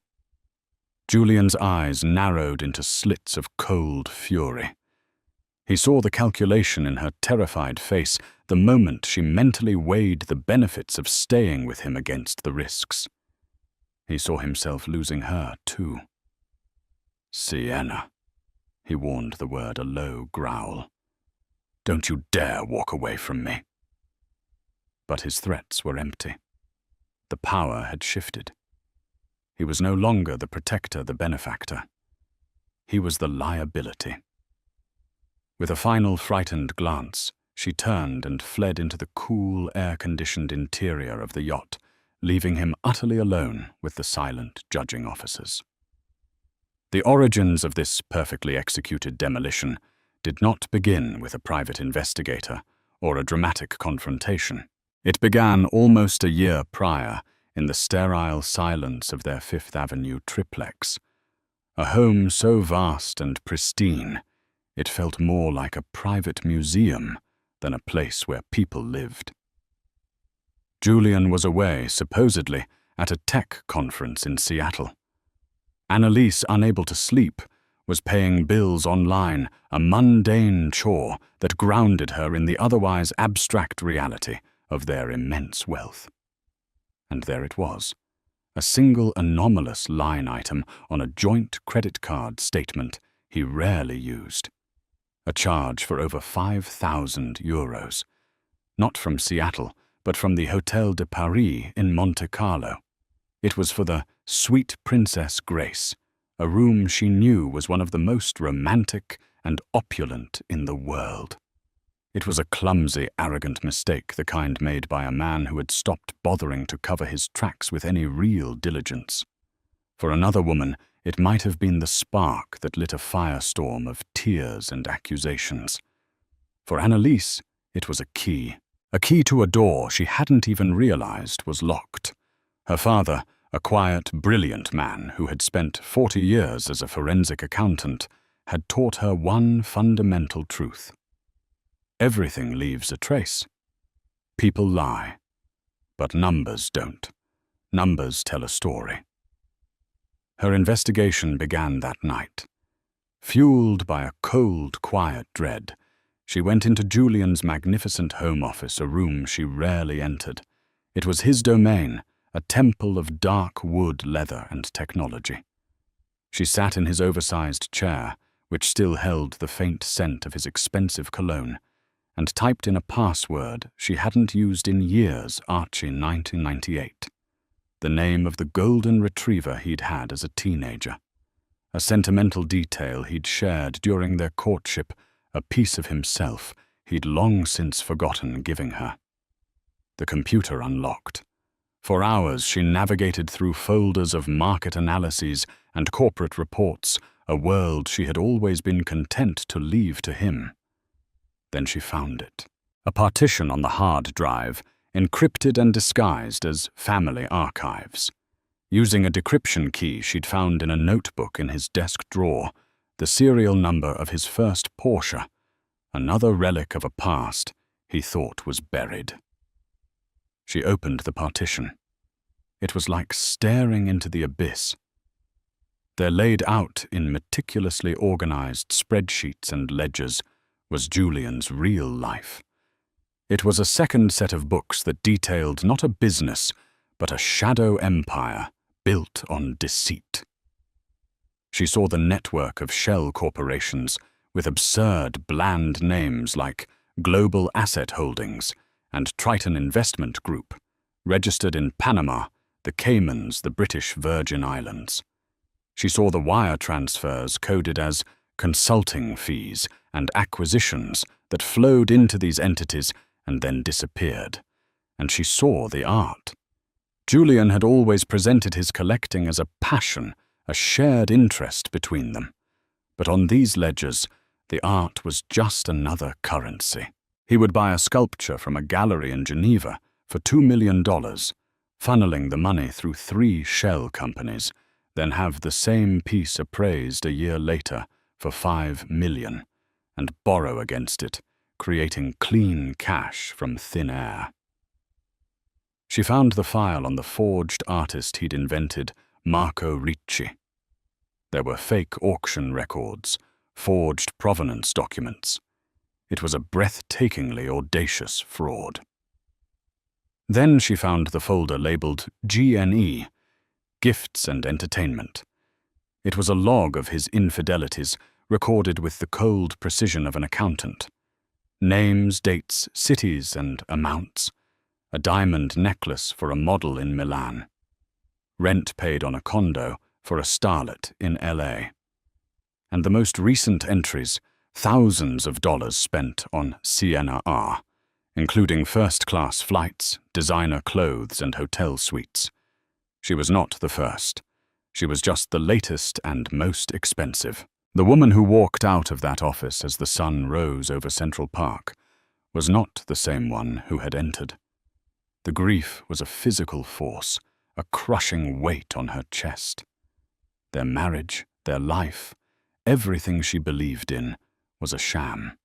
Julian's eyes narrowed into slits of cold fury. He saw the calculation in her terrified face the moment she mentally weighed the benefits of staying with him against the risks. He saw himself losing her, too. "Sienna," he warned, the word a low growl. "Don't you dare walk away from me." But his threats were empty. The power had shifted. He was no longer the protector, the benefactor. He was the liability. With a final frightened glance, she turned and fled into the cool, air-conditioned interior of the yacht, leaving him utterly alone with the silent judging officers. The origins of this perfectly executed demolition did not begin with a private investigator or a dramatic confrontation. It began almost a year prior in the sterile silence of their Fifth Avenue triplex. a home so vast and pristine, it felt more like a private museum than a place where people lived. Julian was away, supposedly, at a tech conference in Seattle. Annalise, unable to sleep, was paying bills online, a mundane chore that grounded her in the otherwise abstract reality of their immense wealth. And there it was, a single anomalous line item on a joint credit card statement he rarely used. A charge for over 5,000 euros, not from Seattle, but from the Hotel de Paris in Monte Carlo. It was for the Sweet Princess Grace, a room she knew was one of the most romantic and opulent in the world. It was a clumsy, arrogant mistake, the kind made by a man who had stopped bothering to cover his tracks with any real diligence. For another woman, it might have been the spark that lit a firestorm of tears and accusations. For Annalise, it was a key to a door she hadn't even realized was locked. Her father, a quiet, brilliant man who had spent 40 years as a forensic accountant, had taught her one fundamental truth. Everything leaves a trace. People lie, but numbers don't. Numbers tell a story. Her investigation began that night. Fueled by a cold, quiet dread, she went into Julian's magnificent home office, a room she rarely entered. It was his domain, a temple of dark wood, leather, and technology. She sat in his oversized chair, which still held the faint scent of his expensive cologne, and typed in a password she hadn't used in years, Archie 1998. The name of the golden retriever he'd had as a teenager. A sentimental detail he'd shared during their courtship, a piece of himself he'd long since forgotten giving her. The computer unlocked. For hours she navigated through folders of market analyses and corporate reports, a world she had always been content to leave to him. Then she found it. A partition on the hard drive, encrypted and disguised as family archives. Using a decryption key she'd found in a notebook in his desk drawer, the serial number of his first Porsche, another relic of a past he thought was buried. She opened the partition. It was like staring into the abyss. There, laid out in meticulously organized spreadsheets and ledgers, was Julian's real life. It was a second set of books that detailed not a business, but a shadow empire built on deceit. She saw the network of shell corporations with absurd, bland names like Global Asset Holdings and Triton Investment Group, registered in Panama, the Caymans, the British Virgin Islands. She saw the wire transfers coded as consulting fees and acquisitions that flowed into these entities and then disappeared. And she saw the art. Julian had always presented his collecting as a passion, a shared interest between them. But on these ledgers, the art was just another currency. He would buy a sculpture from a gallery in Geneva for $2 million, funneling the money through 3 shell companies, then have the same piece appraised a year later for $5 million, and borrow against it, creating clean cash from thin air. She found the file on the forged artist he'd invented, Marco Ricci. There were fake auction records, forged provenance documents. It was a breathtakingly audacious fraud. Then she found the folder labeled G&E, Gifts and Entertainment. It was a log of his infidelities, recorded with the cold precision of an accountant. Names, dates, cities, and amounts. A diamond necklace for a model in Milan. Rent paid on a condo for a starlet in LA. And the most recent entries, thousands of dollars spent on Sienna R, including first-class flights, designer clothes, and hotel suites. She was not the first. She was just the latest and most expensive. The woman who walked out of that office as the sun rose over Central Park was not the same one who had entered. The grief was a physical force, a crushing weight on her chest. Their marriage, their life, everything she believed in, was a sham.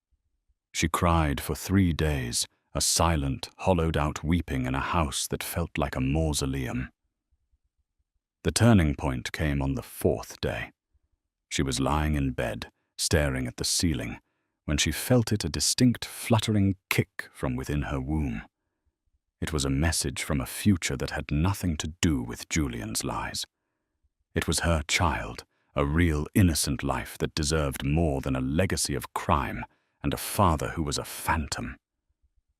She cried for 3 days, a silent, hollowed-out weeping in a house that felt like a mausoleum. The turning point came on the 4th day. She was lying in bed, staring at the ceiling, when she felt a distinct fluttering kick from within her womb. It was a message from a future that had nothing to do with Julian's lies. It was her child, a real innocent life that deserved more than a legacy of crime and a father who was a phantom.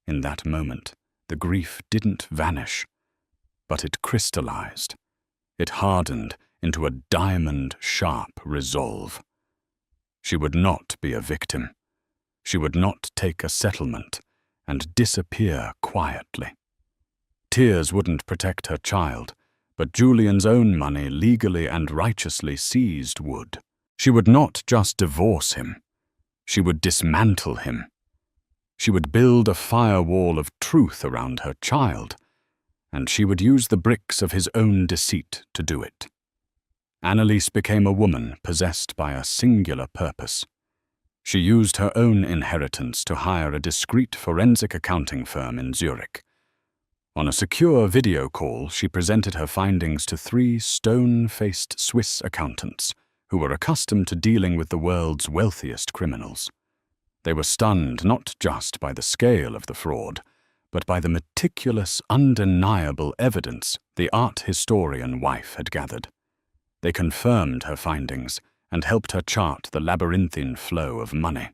In that moment, the grief didn't vanish, but it crystallized. It hardened into a diamond-sharp resolve. She would not be a victim. She would not take a settlement and disappear quietly. Tears wouldn't protect her child, but Julian's own money, legally and righteously seized, would. She would not just divorce him. She would dismantle him. She would build a firewall of truth around her child, and she would use the bricks of his own deceit to do it. Annalise became a woman possessed by a singular purpose. She used her own inheritance to hire a discreet forensic accounting firm in Zurich. On a secure video call, she presented her findings to 3 stone-faced Swiss accountants who were accustomed to dealing with the world's wealthiest criminals. They were stunned not just by the scale of the fraud, but by the meticulous, undeniable evidence the art historian wife had gathered. They confirmed her findings and helped her chart the labyrinthine flow of money.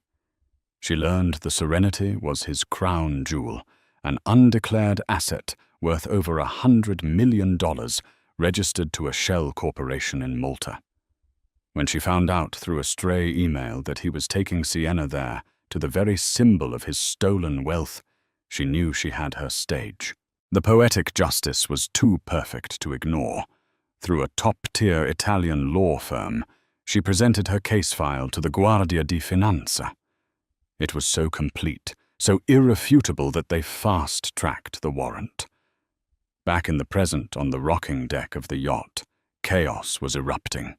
She learned the Serenity was his crown jewel, an undeclared asset worth over $100 million registered to a shell corporation in Malta. When she found out through a stray email that he was taking Sienna there, to the very symbol of his stolen wealth, she knew she had her stage. The poetic justice was too perfect to ignore. Through a top-tier Italian law firm, she presented her case file to the Guardia di Finanza. It was so complete, so irrefutable that they fast-tracked the warrant. Back in the present on the rocking deck of the yacht, chaos was erupting.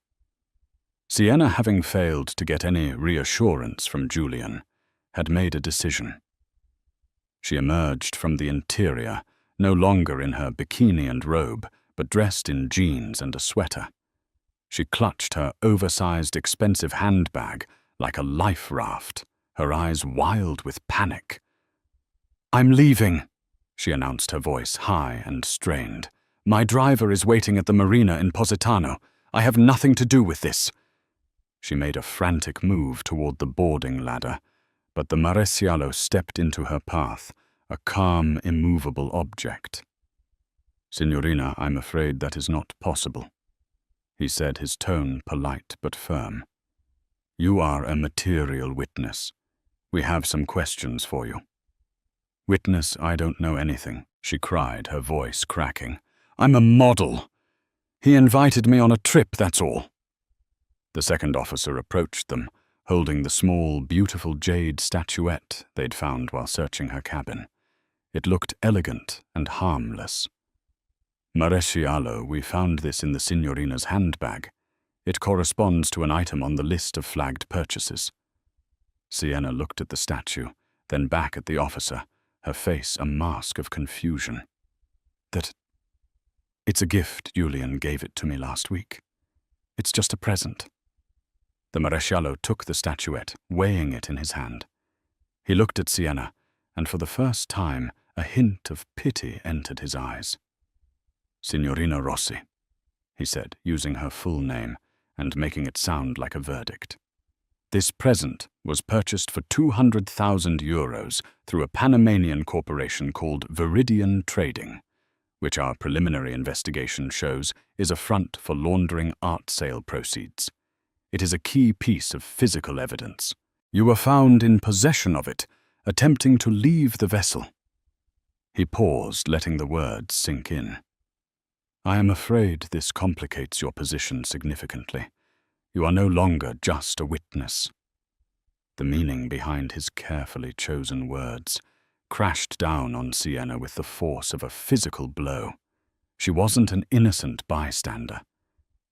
Sienna, having failed to get any reassurance from Julian, had made a decision. She emerged from the interior, no longer in her bikini and robe, but dressed in jeans and a sweater. She clutched her oversized, expensive handbag like a life raft, her eyes wild with panic. "I'm leaving," she announced, her voice high and strained. "My driver is waiting at the marina in Positano. I have nothing to do with this." She made a frantic move toward the boarding ladder, but the Maresciallo stepped into her path, a calm, immovable object. "Signorina, I'm afraid that is not possible," he said, his tone polite but firm. "You are a material witness. We have some questions for you." "Witness, I don't know anything," she cried, her voice cracking. "I'm a model. He invited me on a trip, that's all." The second officer approached them, holding the small, beautiful jade statuette they'd found while searching her cabin. It looked elegant and harmless. "Maresciallo, we found this in the signorina's handbag. It corresponds to an item on the list of flagged purchases." Sienna looked at the statue, then back at the officer, her face a mask of confusion. "It's a gift. Julian gave it to me last week. It's just a present." The Maresciallo took the statuette, weighing it in his hand. He looked at Sienna, and for the first time a hint of pity entered his eyes. "Signorina Rossi," he said, using her full name and making it sound like a verdict. "This present was purchased for 200,000 euros through a Panamanian corporation called Viridian Trading, which our preliminary investigation shows is a front for laundering art sale proceeds. It is a key piece of physical evidence. You were found in possession of it, attempting to leave the vessel." He paused, letting the words sink in. "I am afraid this complicates your position significantly. You are no longer just a witness." The meaning behind his carefully chosen words crashed down on Sienna with the force of a physical blow. She wasn't an innocent bystander.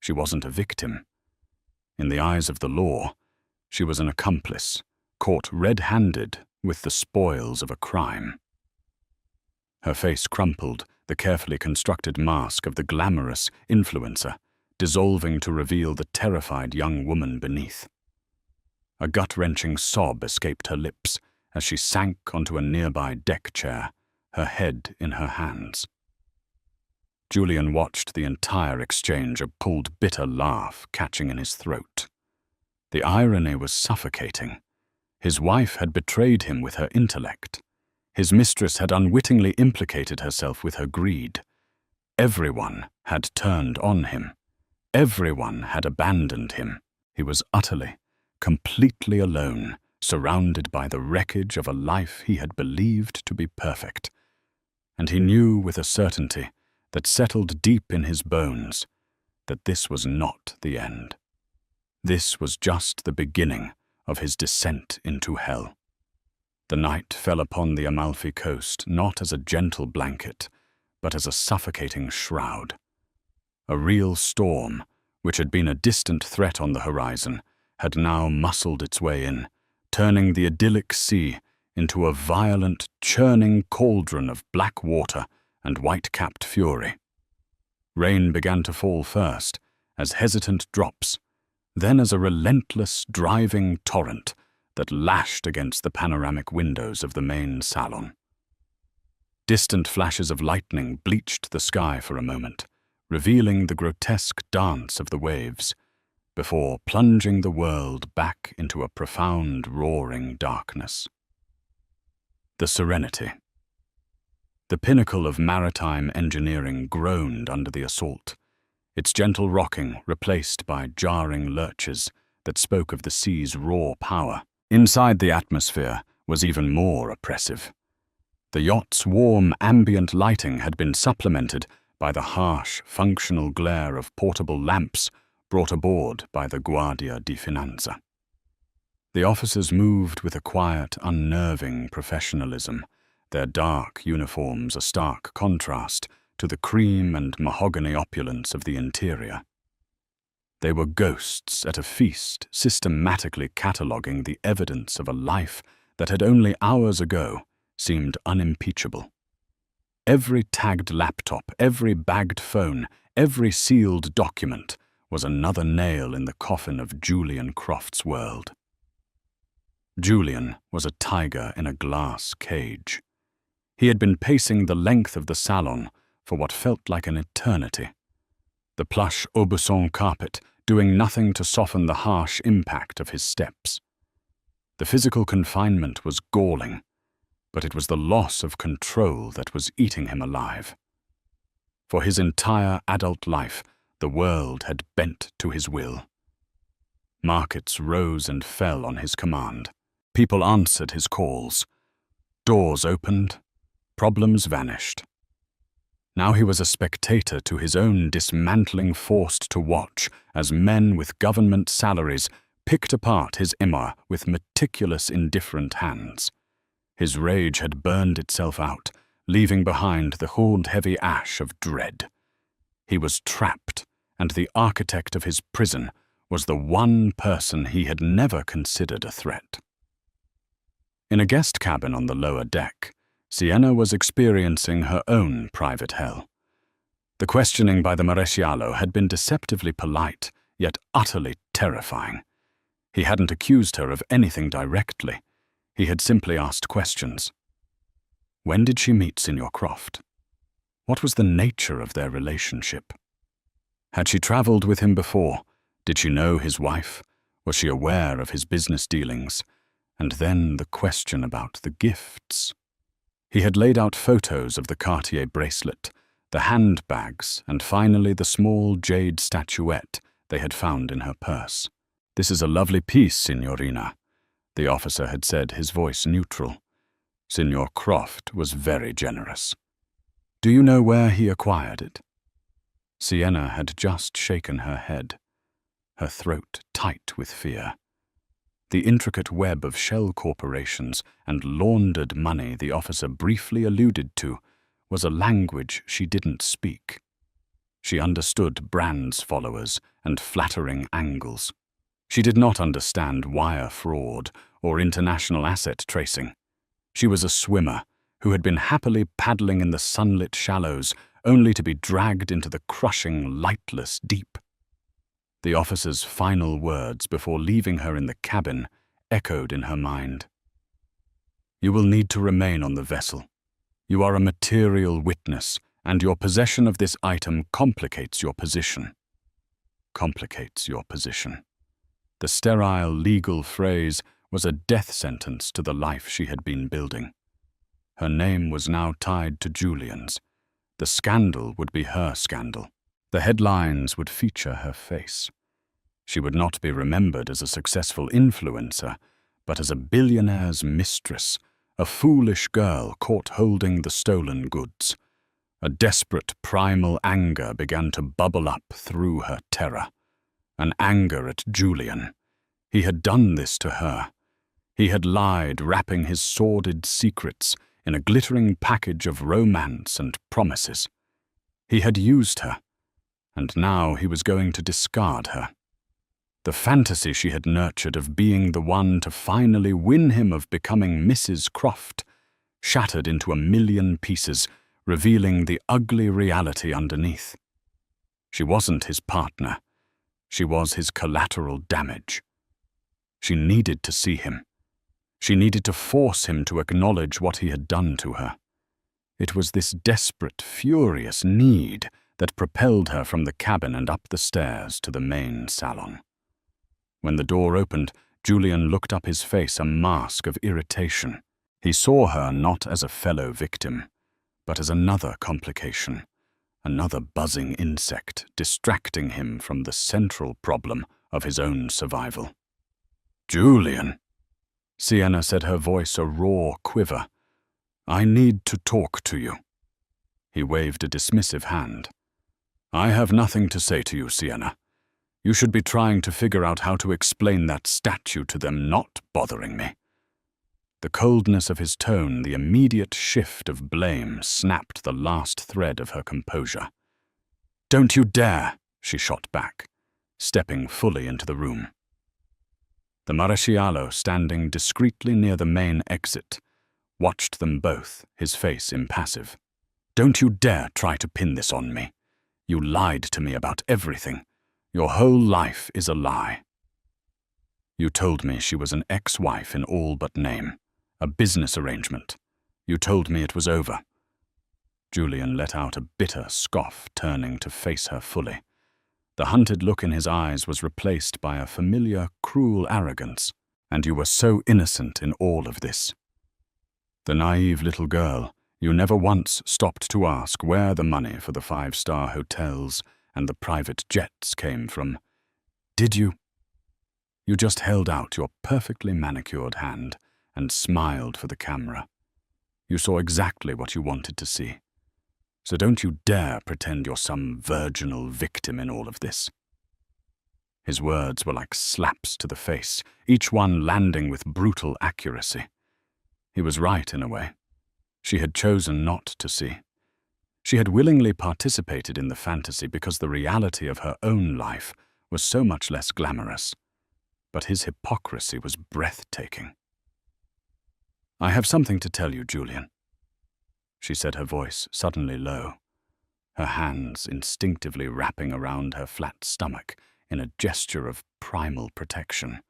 She wasn't a victim. In the eyes of the law, she was an accomplice, caught red-handed with the spoils of a crime. Her face crumpled, the carefully constructed mask of the glamorous influencer, dissolving to reveal the terrified young woman beneath. A gut-wrenching sob escaped her lips as she sank onto a nearby deck chair, her head in her hands. Julian watched the entire exchange, a pulled, bitter laugh catching in his throat. The irony was suffocating. His wife had betrayed him with her intellect. His mistress had unwittingly implicated herself with her greed. Everyone had turned on him. Everyone had abandoned him. He was utterly, completely alone, surrounded by the wreckage of a life he had believed to be perfect. And he knew with a certainty that settled deep in his bones that this was not the end. This was just the beginning of his descent into hell. The night fell upon the Amalfi coast not as a gentle blanket, but as a suffocating shroud. A real storm, which had been a distant threat on the horizon, had now muscled its way in, turning the idyllic sea into a violent, churning cauldron of black water and white-capped fury. Rain began to fall first, as hesitant drops, then as a relentless, driving torrent that lashed against the panoramic windows of the main salon. Distant flashes of lightning bleached the sky for a moment, revealing the grotesque dance of the waves, before plunging the world back into a profound, roaring darkness. The Serenity. The pinnacle of maritime engineering groaned under the assault, its gentle rocking replaced by jarring lurches that spoke of the sea's raw power. Inside the atmosphere was even more oppressive. The yacht's warm, ambient lighting had been supplemented by the harsh, functional glare of portable lamps brought aboard by the Guardia di Finanza. The officers moved with a quiet, unnerving professionalism, their dark uniforms a stark contrast to the cream and mahogany opulence of the interior. They were ghosts at a feast, systematically cataloguing the evidence of a life that had only hours ago seemed unimpeachable. Every tagged laptop, every bagged phone, every sealed document was another nail in the coffin of Julian Croft's world. Julian was a tiger in a glass cage. He had been pacing the length of the salon for what felt like an eternity, the plush Aubusson carpet doing nothing to soften the harsh impact of his steps. The physical confinement was galling, but it was the loss of control that was eating him alive. For his entire adult life, the world had bent to his will. Markets rose and fell on his command. People answered his calls. Doors opened. Problems vanished. Now he was a spectator to his own dismantling, forced to watch as men with government salaries picked apart his image with meticulous, indifferent hands. His rage had burned itself out, leaving behind the hold-heavy ash of dread. He was trapped, and the architect of his prison was the one person he had never considered a threat. In a guest cabin on the lower deck, Sienna was experiencing her own private hell. The questioning by the Maresciallo had been deceptively polite, yet utterly terrifying. He hadn't accused her of anything directly. He had simply asked questions. When did she meet Signor Croft? What was the nature of their relationship? Had she traveled with him before? Did she know his wife? Was she aware of his business dealings? And then the question about the gifts. He had laid out photos of the Cartier bracelet, the handbags, and finally the small jade statuette they had found in her purse. "This is a lovely piece, Signorina," the officer had said, his voice neutral. Signor Croft was very generous. "Do you know where he acquired it?" Sienna had just shaken her head, her throat tight with fear. The intricate web of shell corporations and laundered money the officer briefly alluded to was a language she didn't speak. She understood brands followers and flattering angles. She did not understand wire fraud or international asset tracing. She was a swimmer who had been happily paddling in the sunlit shallows only to be dragged into the crushing, lightless deep. The officer's final words before leaving her in the cabin echoed in her mind. "You will need to remain on the vessel. You are a material witness, and your possession of this item complicates your position." Complicates your position. The sterile legal phrase was a death sentence to the life she had been building. Her name was now tied to Julian's. The scandal would be her scandal. The headlines would feature her face. She would not be remembered as a successful influencer, but as a billionaire's mistress, a foolish girl caught holding the stolen goods. A desperate primal anger began to bubble up through her terror. An anger at Julian. He had done this to her. He had lied, wrapping his sordid secrets in a glittering package of romance and promises. He had used her, and now he was going to discard her. The fantasy she had nurtured of being the one to finally win him, of becoming Mrs. Croft, shattered into a million pieces, revealing the ugly reality underneath. She wasn't his partner. She was his collateral damage. She needed to see him. She needed to force him to acknowledge what he had done to her. It was this desperate, furious need that propelled her from the cabin and up the stairs to the main salon. When the door opened, Julian looked up, his face a mask of irritation. He saw her not as a fellow victim, but as another complication, another buzzing insect distracting him from the central problem of his own survival. "Julian," Sienna said, her voice a raw quiver. "I need to talk to you." He waved a dismissive hand. "I have nothing to say to you, Sienna. You should be trying to figure out how to explain that statue to them, not bothering me." The coldness of his tone, the immediate shift of blame, snapped the last thread of her composure. "Don't you dare," she shot back, stepping fully into the room. The Maresciallo, standing discreetly near the main exit, watched them both, his face impassive. "Don't you dare try to pin this on me. You lied to me about everything. Your whole life is a lie. You told me she was an ex-wife in all but name, a business arrangement. You told me it was over." Julian let out a bitter scoff, turning to face her fully. The hunted look in his eyes was replaced by a familiar, cruel arrogance. "And you were so innocent in all of this. The naive little girl, you never once stopped to ask where the money for the 5-star hotels and the private jets came from. Did you? You just held out your perfectly manicured hand and smiled for the camera. You saw exactly what you wanted to see. So don't you dare pretend you're some virginal victim in all of this." His words were like slaps to the face, each one landing with brutal accuracy. He was right in a way. She had chosen not to see. She had willingly participated in the fantasy because the reality of her own life was so much less glamorous. But his hypocrisy was breathtaking. "I have something to tell you, Julian," she said, her voice suddenly low, her hands instinctively wrapping around her flat stomach in a gesture of primal protection.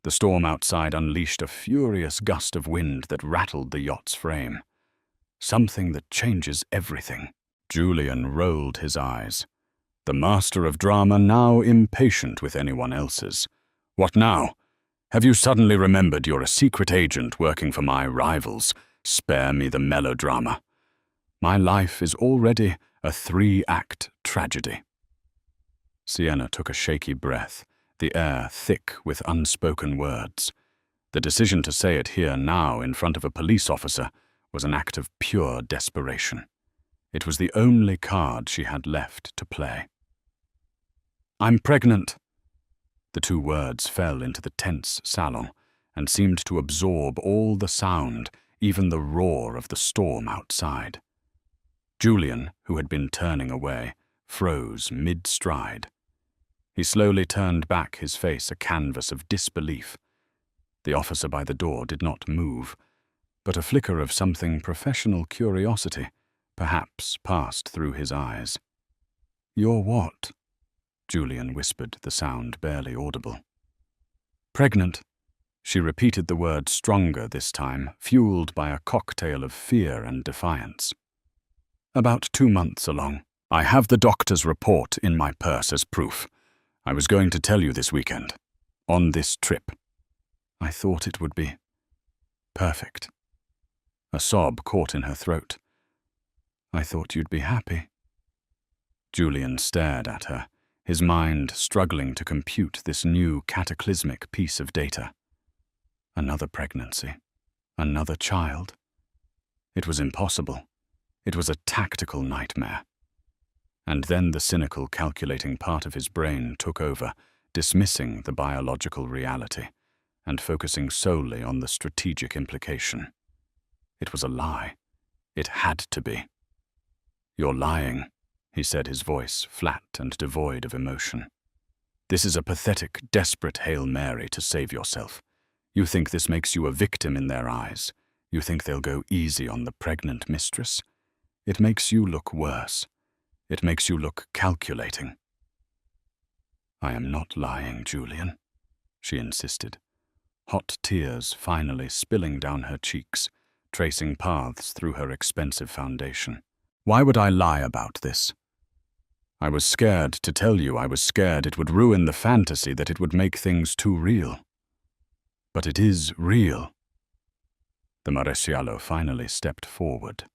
The storm outside unleashed a furious gust of wind that rattled the yacht's frame. "Something that changes everything." Julian rolled his eyes. The master of drama now impatient with anyone else's. "What now? Have you suddenly remembered you're a secret agent working for my rivals? Spare me the melodrama. My life is already a 3-act tragedy." Sienna took a shaky breath, the air thick with unspoken words. The decision to say it here now in front of a police officer was an act of pure desperation. It was the only card she had left to play. "I'm pregnant." The 2 words fell into the tense salon and seemed to absorb all the sound, even the roar of the storm outside. Julian, who had been turning away, froze mid-stride. He slowly turned back, his face a canvas of disbelief. The officer by the door did not move, but a flicker of something professional curiosity perhaps passed through his eyes. "You're what?" Julian whispered, the sound barely audible. "Pregnant." She repeated the word stronger this time, fueled by a cocktail of fear and defiance. "About 2 months along. I have the doctor's report in my purse as proof. I was going to tell you this weekend. On this trip." "I thought it would be perfect." A sob caught in her throat. "I thought you'd be happy." Julian stared at her, his mind struggling to compute this new cataclysmic piece of data. Another pregnancy. Another child. It was impossible. It was a tactical nightmare. And then the cynical, calculating part of his brain took over, dismissing the biological reality and focusing solely on the strategic implication. It was a lie. It had to be. "You're lying," he said, his voice flat and devoid of emotion. "This is a pathetic, desperate Hail Mary to save yourself. You think this makes you a victim in their eyes. You think they'll go easy on the pregnant mistress. It makes you look worse. It makes you look calculating." "I am not lying, Julian," she insisted, hot tears finally spilling down her cheeks, tracing paths through her expensive foundation. "Why would I lie about this? I was scared to tell you. I was scared it would ruin the fantasy, that it would make things too real. But it is real." The Maresciallo finally stepped forward,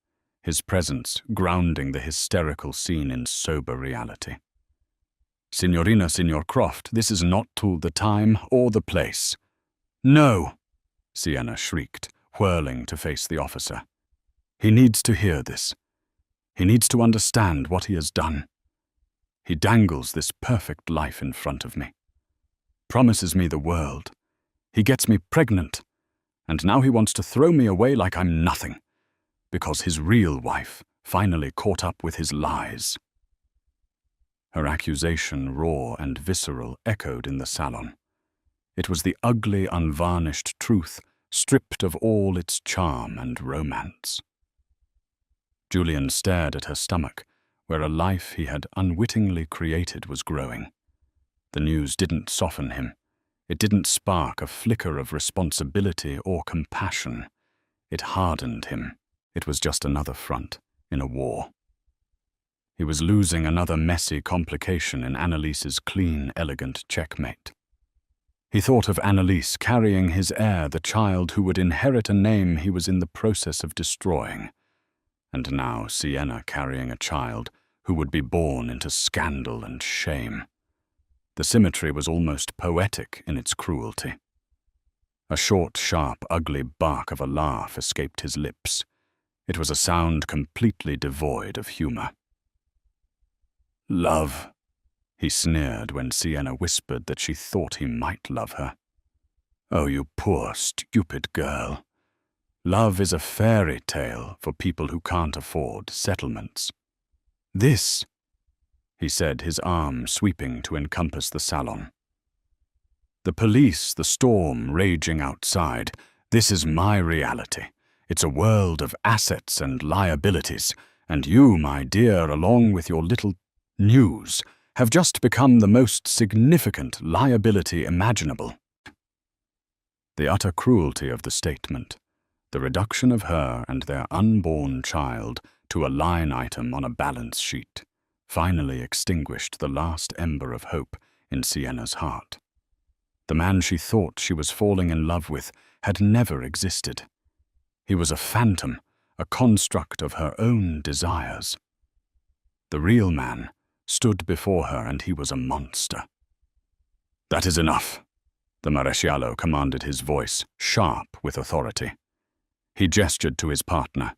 his presence grounding the hysterical scene in sober reality. "Signorina, Signor Croft, this is not the time or the place." "No!" Sienna shrieked, whirling to face the officer. "He needs to hear this. He needs to understand what he has done. He dangles this perfect life in front of me. Promises me the world. He gets me pregnant. And now he wants to throw me away like I'm nothing, because his real wife finally caught up with his lies." Her accusation, raw and visceral, echoed in the salon. It was the ugly, unvarnished truth, stripped of all its charm and romance. Julian stared at her stomach, where a life he had unwittingly created was growing. The news didn't soften him. It didn't spark a flicker of responsibility or compassion. It hardened him. It was just another front in a war. He was losing another messy complication in Annalise's clean, elegant checkmate. He thought of Annalise carrying his heir, the child who would inherit a name he was in the process of destroying. And now Sienna carrying a child who would be born into scandal and shame. The symmetry was almost poetic in its cruelty. A short, sharp, ugly bark of a laugh escaped his lips. It was a sound completely devoid of humor. "Love," he sneered when Sienna whispered that she thought he might love her. "Oh, you poor, stupid girl. Love is a fairy tale for people who can't afford settlements." "This," he said, his arm sweeping to encompass the salon. "The police, the storm raging outside. This is my reality. It's a world of assets and liabilities, and you, my dear, along with your little news, have just become the most significant liability imaginable." The utter cruelty of the statement, the reduction of her and their unborn child to a line item on a balance sheet, finally extinguished the last ember of hope in Sienna's heart. The man she thought she was falling in love with had never existed. He was a phantom, a construct of her own desires. The real man stood before her, and he was a monster. "That is enough," the Maresciallo commanded, his voice sharp with authority. He gestured to his partner.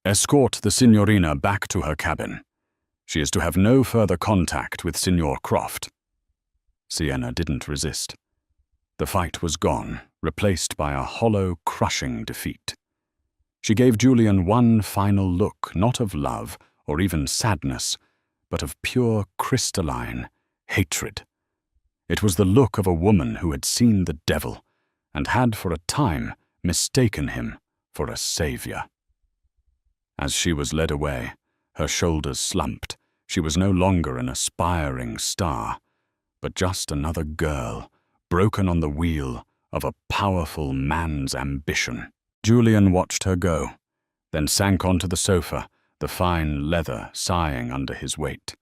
"Escort the Signorina back to her cabin. She is to have no further contact with Signor Croft." Sienna didn't resist. The fight was gone, replaced by a hollow, crushing defeat. She gave Julian one final look, not of love or even sadness, but of pure, crystalline hatred. It was the look of a woman who had seen the devil and had for a time mistaken him for a savior. As she was led away, her shoulders slumped. She was no longer an aspiring star, but just another girl, broken on the wheel of a powerful man's ambition. Julian watched her go, then sank onto the sofa, the fine leather sighing under his weight.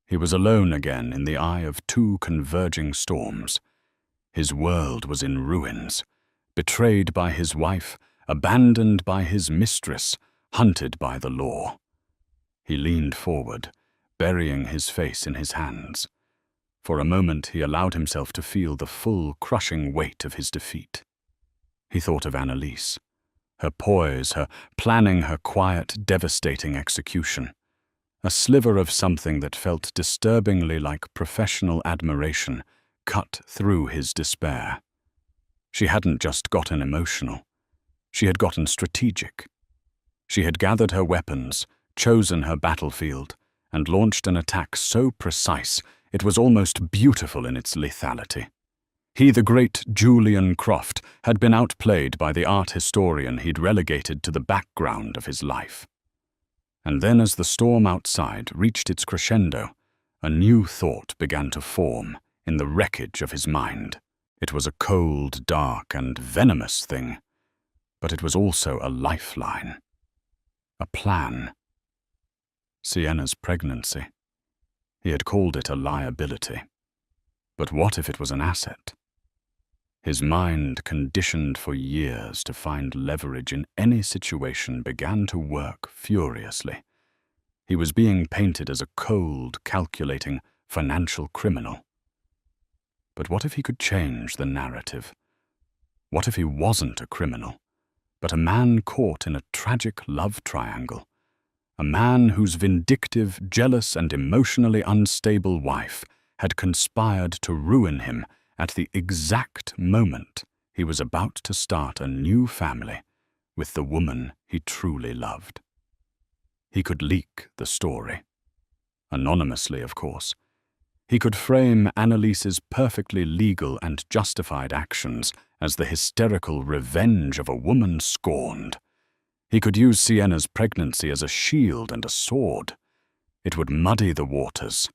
He was alone again in the eye of two converging storms. His world was in ruins, betrayed by his wife, abandoned by his mistress, hunted by the law. He leaned forward, burying his face in his hands. For a moment he allowed himself to feel the full, crushing weight of his defeat. He thought of Annalise, her poise, her planning, her quiet, devastating execution. A sliver of something that felt disturbingly like professional admiration cut through his despair. She hadn't just gotten emotional. She had gotten strategic. She had gathered her weapons, chosen her battlefield, and launched an attack so precise it was almost beautiful in its lethality. He, the great Julian Croft, had been outplayed by the art historian he'd relegated to the background of his life. And then as the storm outside reached its crescendo, a new thought began to form in the wreckage of his mind. It was a cold, dark, and venomous thing, but it was also a lifeline, a plan. Sienna's pregnancy. He had called it a liability. But what if it was an asset? His mind, conditioned for years to find leverage in any situation, began to work furiously. He was being painted as a cold, calculating, financial criminal. But what if he could change the narrative? What if he wasn't a criminal, but a man caught in a tragic love triangle? A man whose vindictive, jealous, and emotionally unstable wife had conspired to ruin him at the exact moment he was about to start a new family with the woman he truly loved. He could leak the story. Anonymously, of course. He could frame Annalise's perfectly legal and justified actions as the hysterical revenge of a woman scorned. He could use Sienna's pregnancy as a shield and a sword. It would muddy the waters.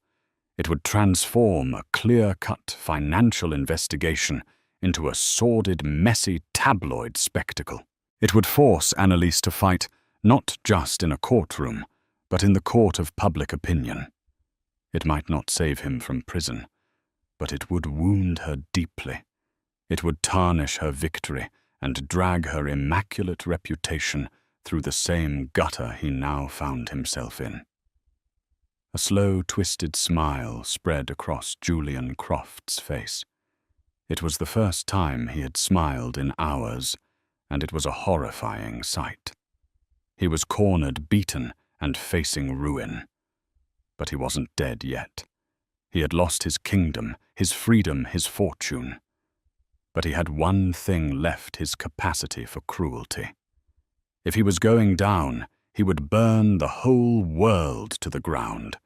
It would transform a clear-cut financial investigation into a sordid, messy tabloid spectacle. It would force Annalise to fight not just in a courtroom, but in the court of public opinion. It might not save him from prison, but it would wound her deeply. It would tarnish her victory and drag her immaculate reputation through the same gutter he now found himself in. A slow, twisted smile spread across Julian Croft's face. It was the first time he had smiled in hours, and it was a horrifying sight. He was cornered, beaten, and facing ruin. But he wasn't dead yet. He had lost his kingdom, his freedom, his fortune. But he had one thing left: his capacity for cruelty. If he was going down, he would burn the whole world to the ground,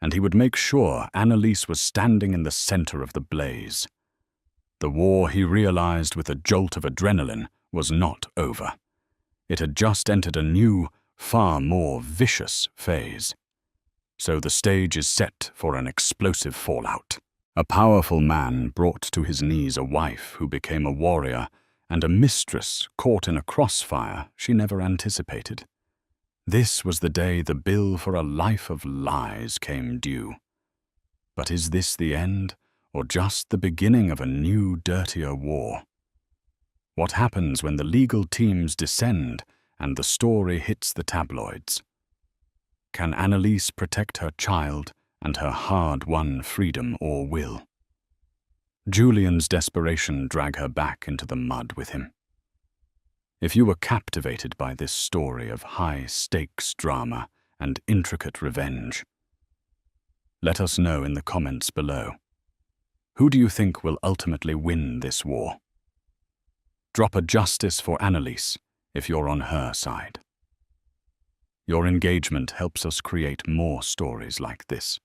and he would make sure Annalise was standing in the center of the blaze. The war, he realized with a jolt of adrenaline, was not over. It had just entered a new, far more vicious phase. So the stage is set for an explosive fallout. A powerful man brought to his knees a wife who became a warrior, and a mistress caught in a crossfire she never anticipated. This was the day the bill for a life of lies came due. But is this the end, or just the beginning of a new, dirtier war? What happens when the legal teams descend and the story hits the tabloids? Can Annalise protect her child and her hard-won freedom, or will Julian's desperation drag her back into the mud with him? If you were captivated by this story of high-stakes drama and intricate revenge, let us know in the comments below. Who do you think will ultimately win this war? Drop a justice for Annalise if you're on her side. Your engagement helps us create more stories like this.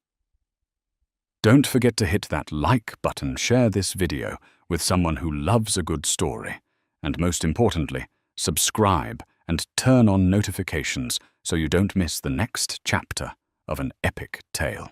Don't forget to hit that like button, share this video with someone who loves a good story, and most importantly, subscribe and turn on notifications so you don't miss the next chapter of an epic tale.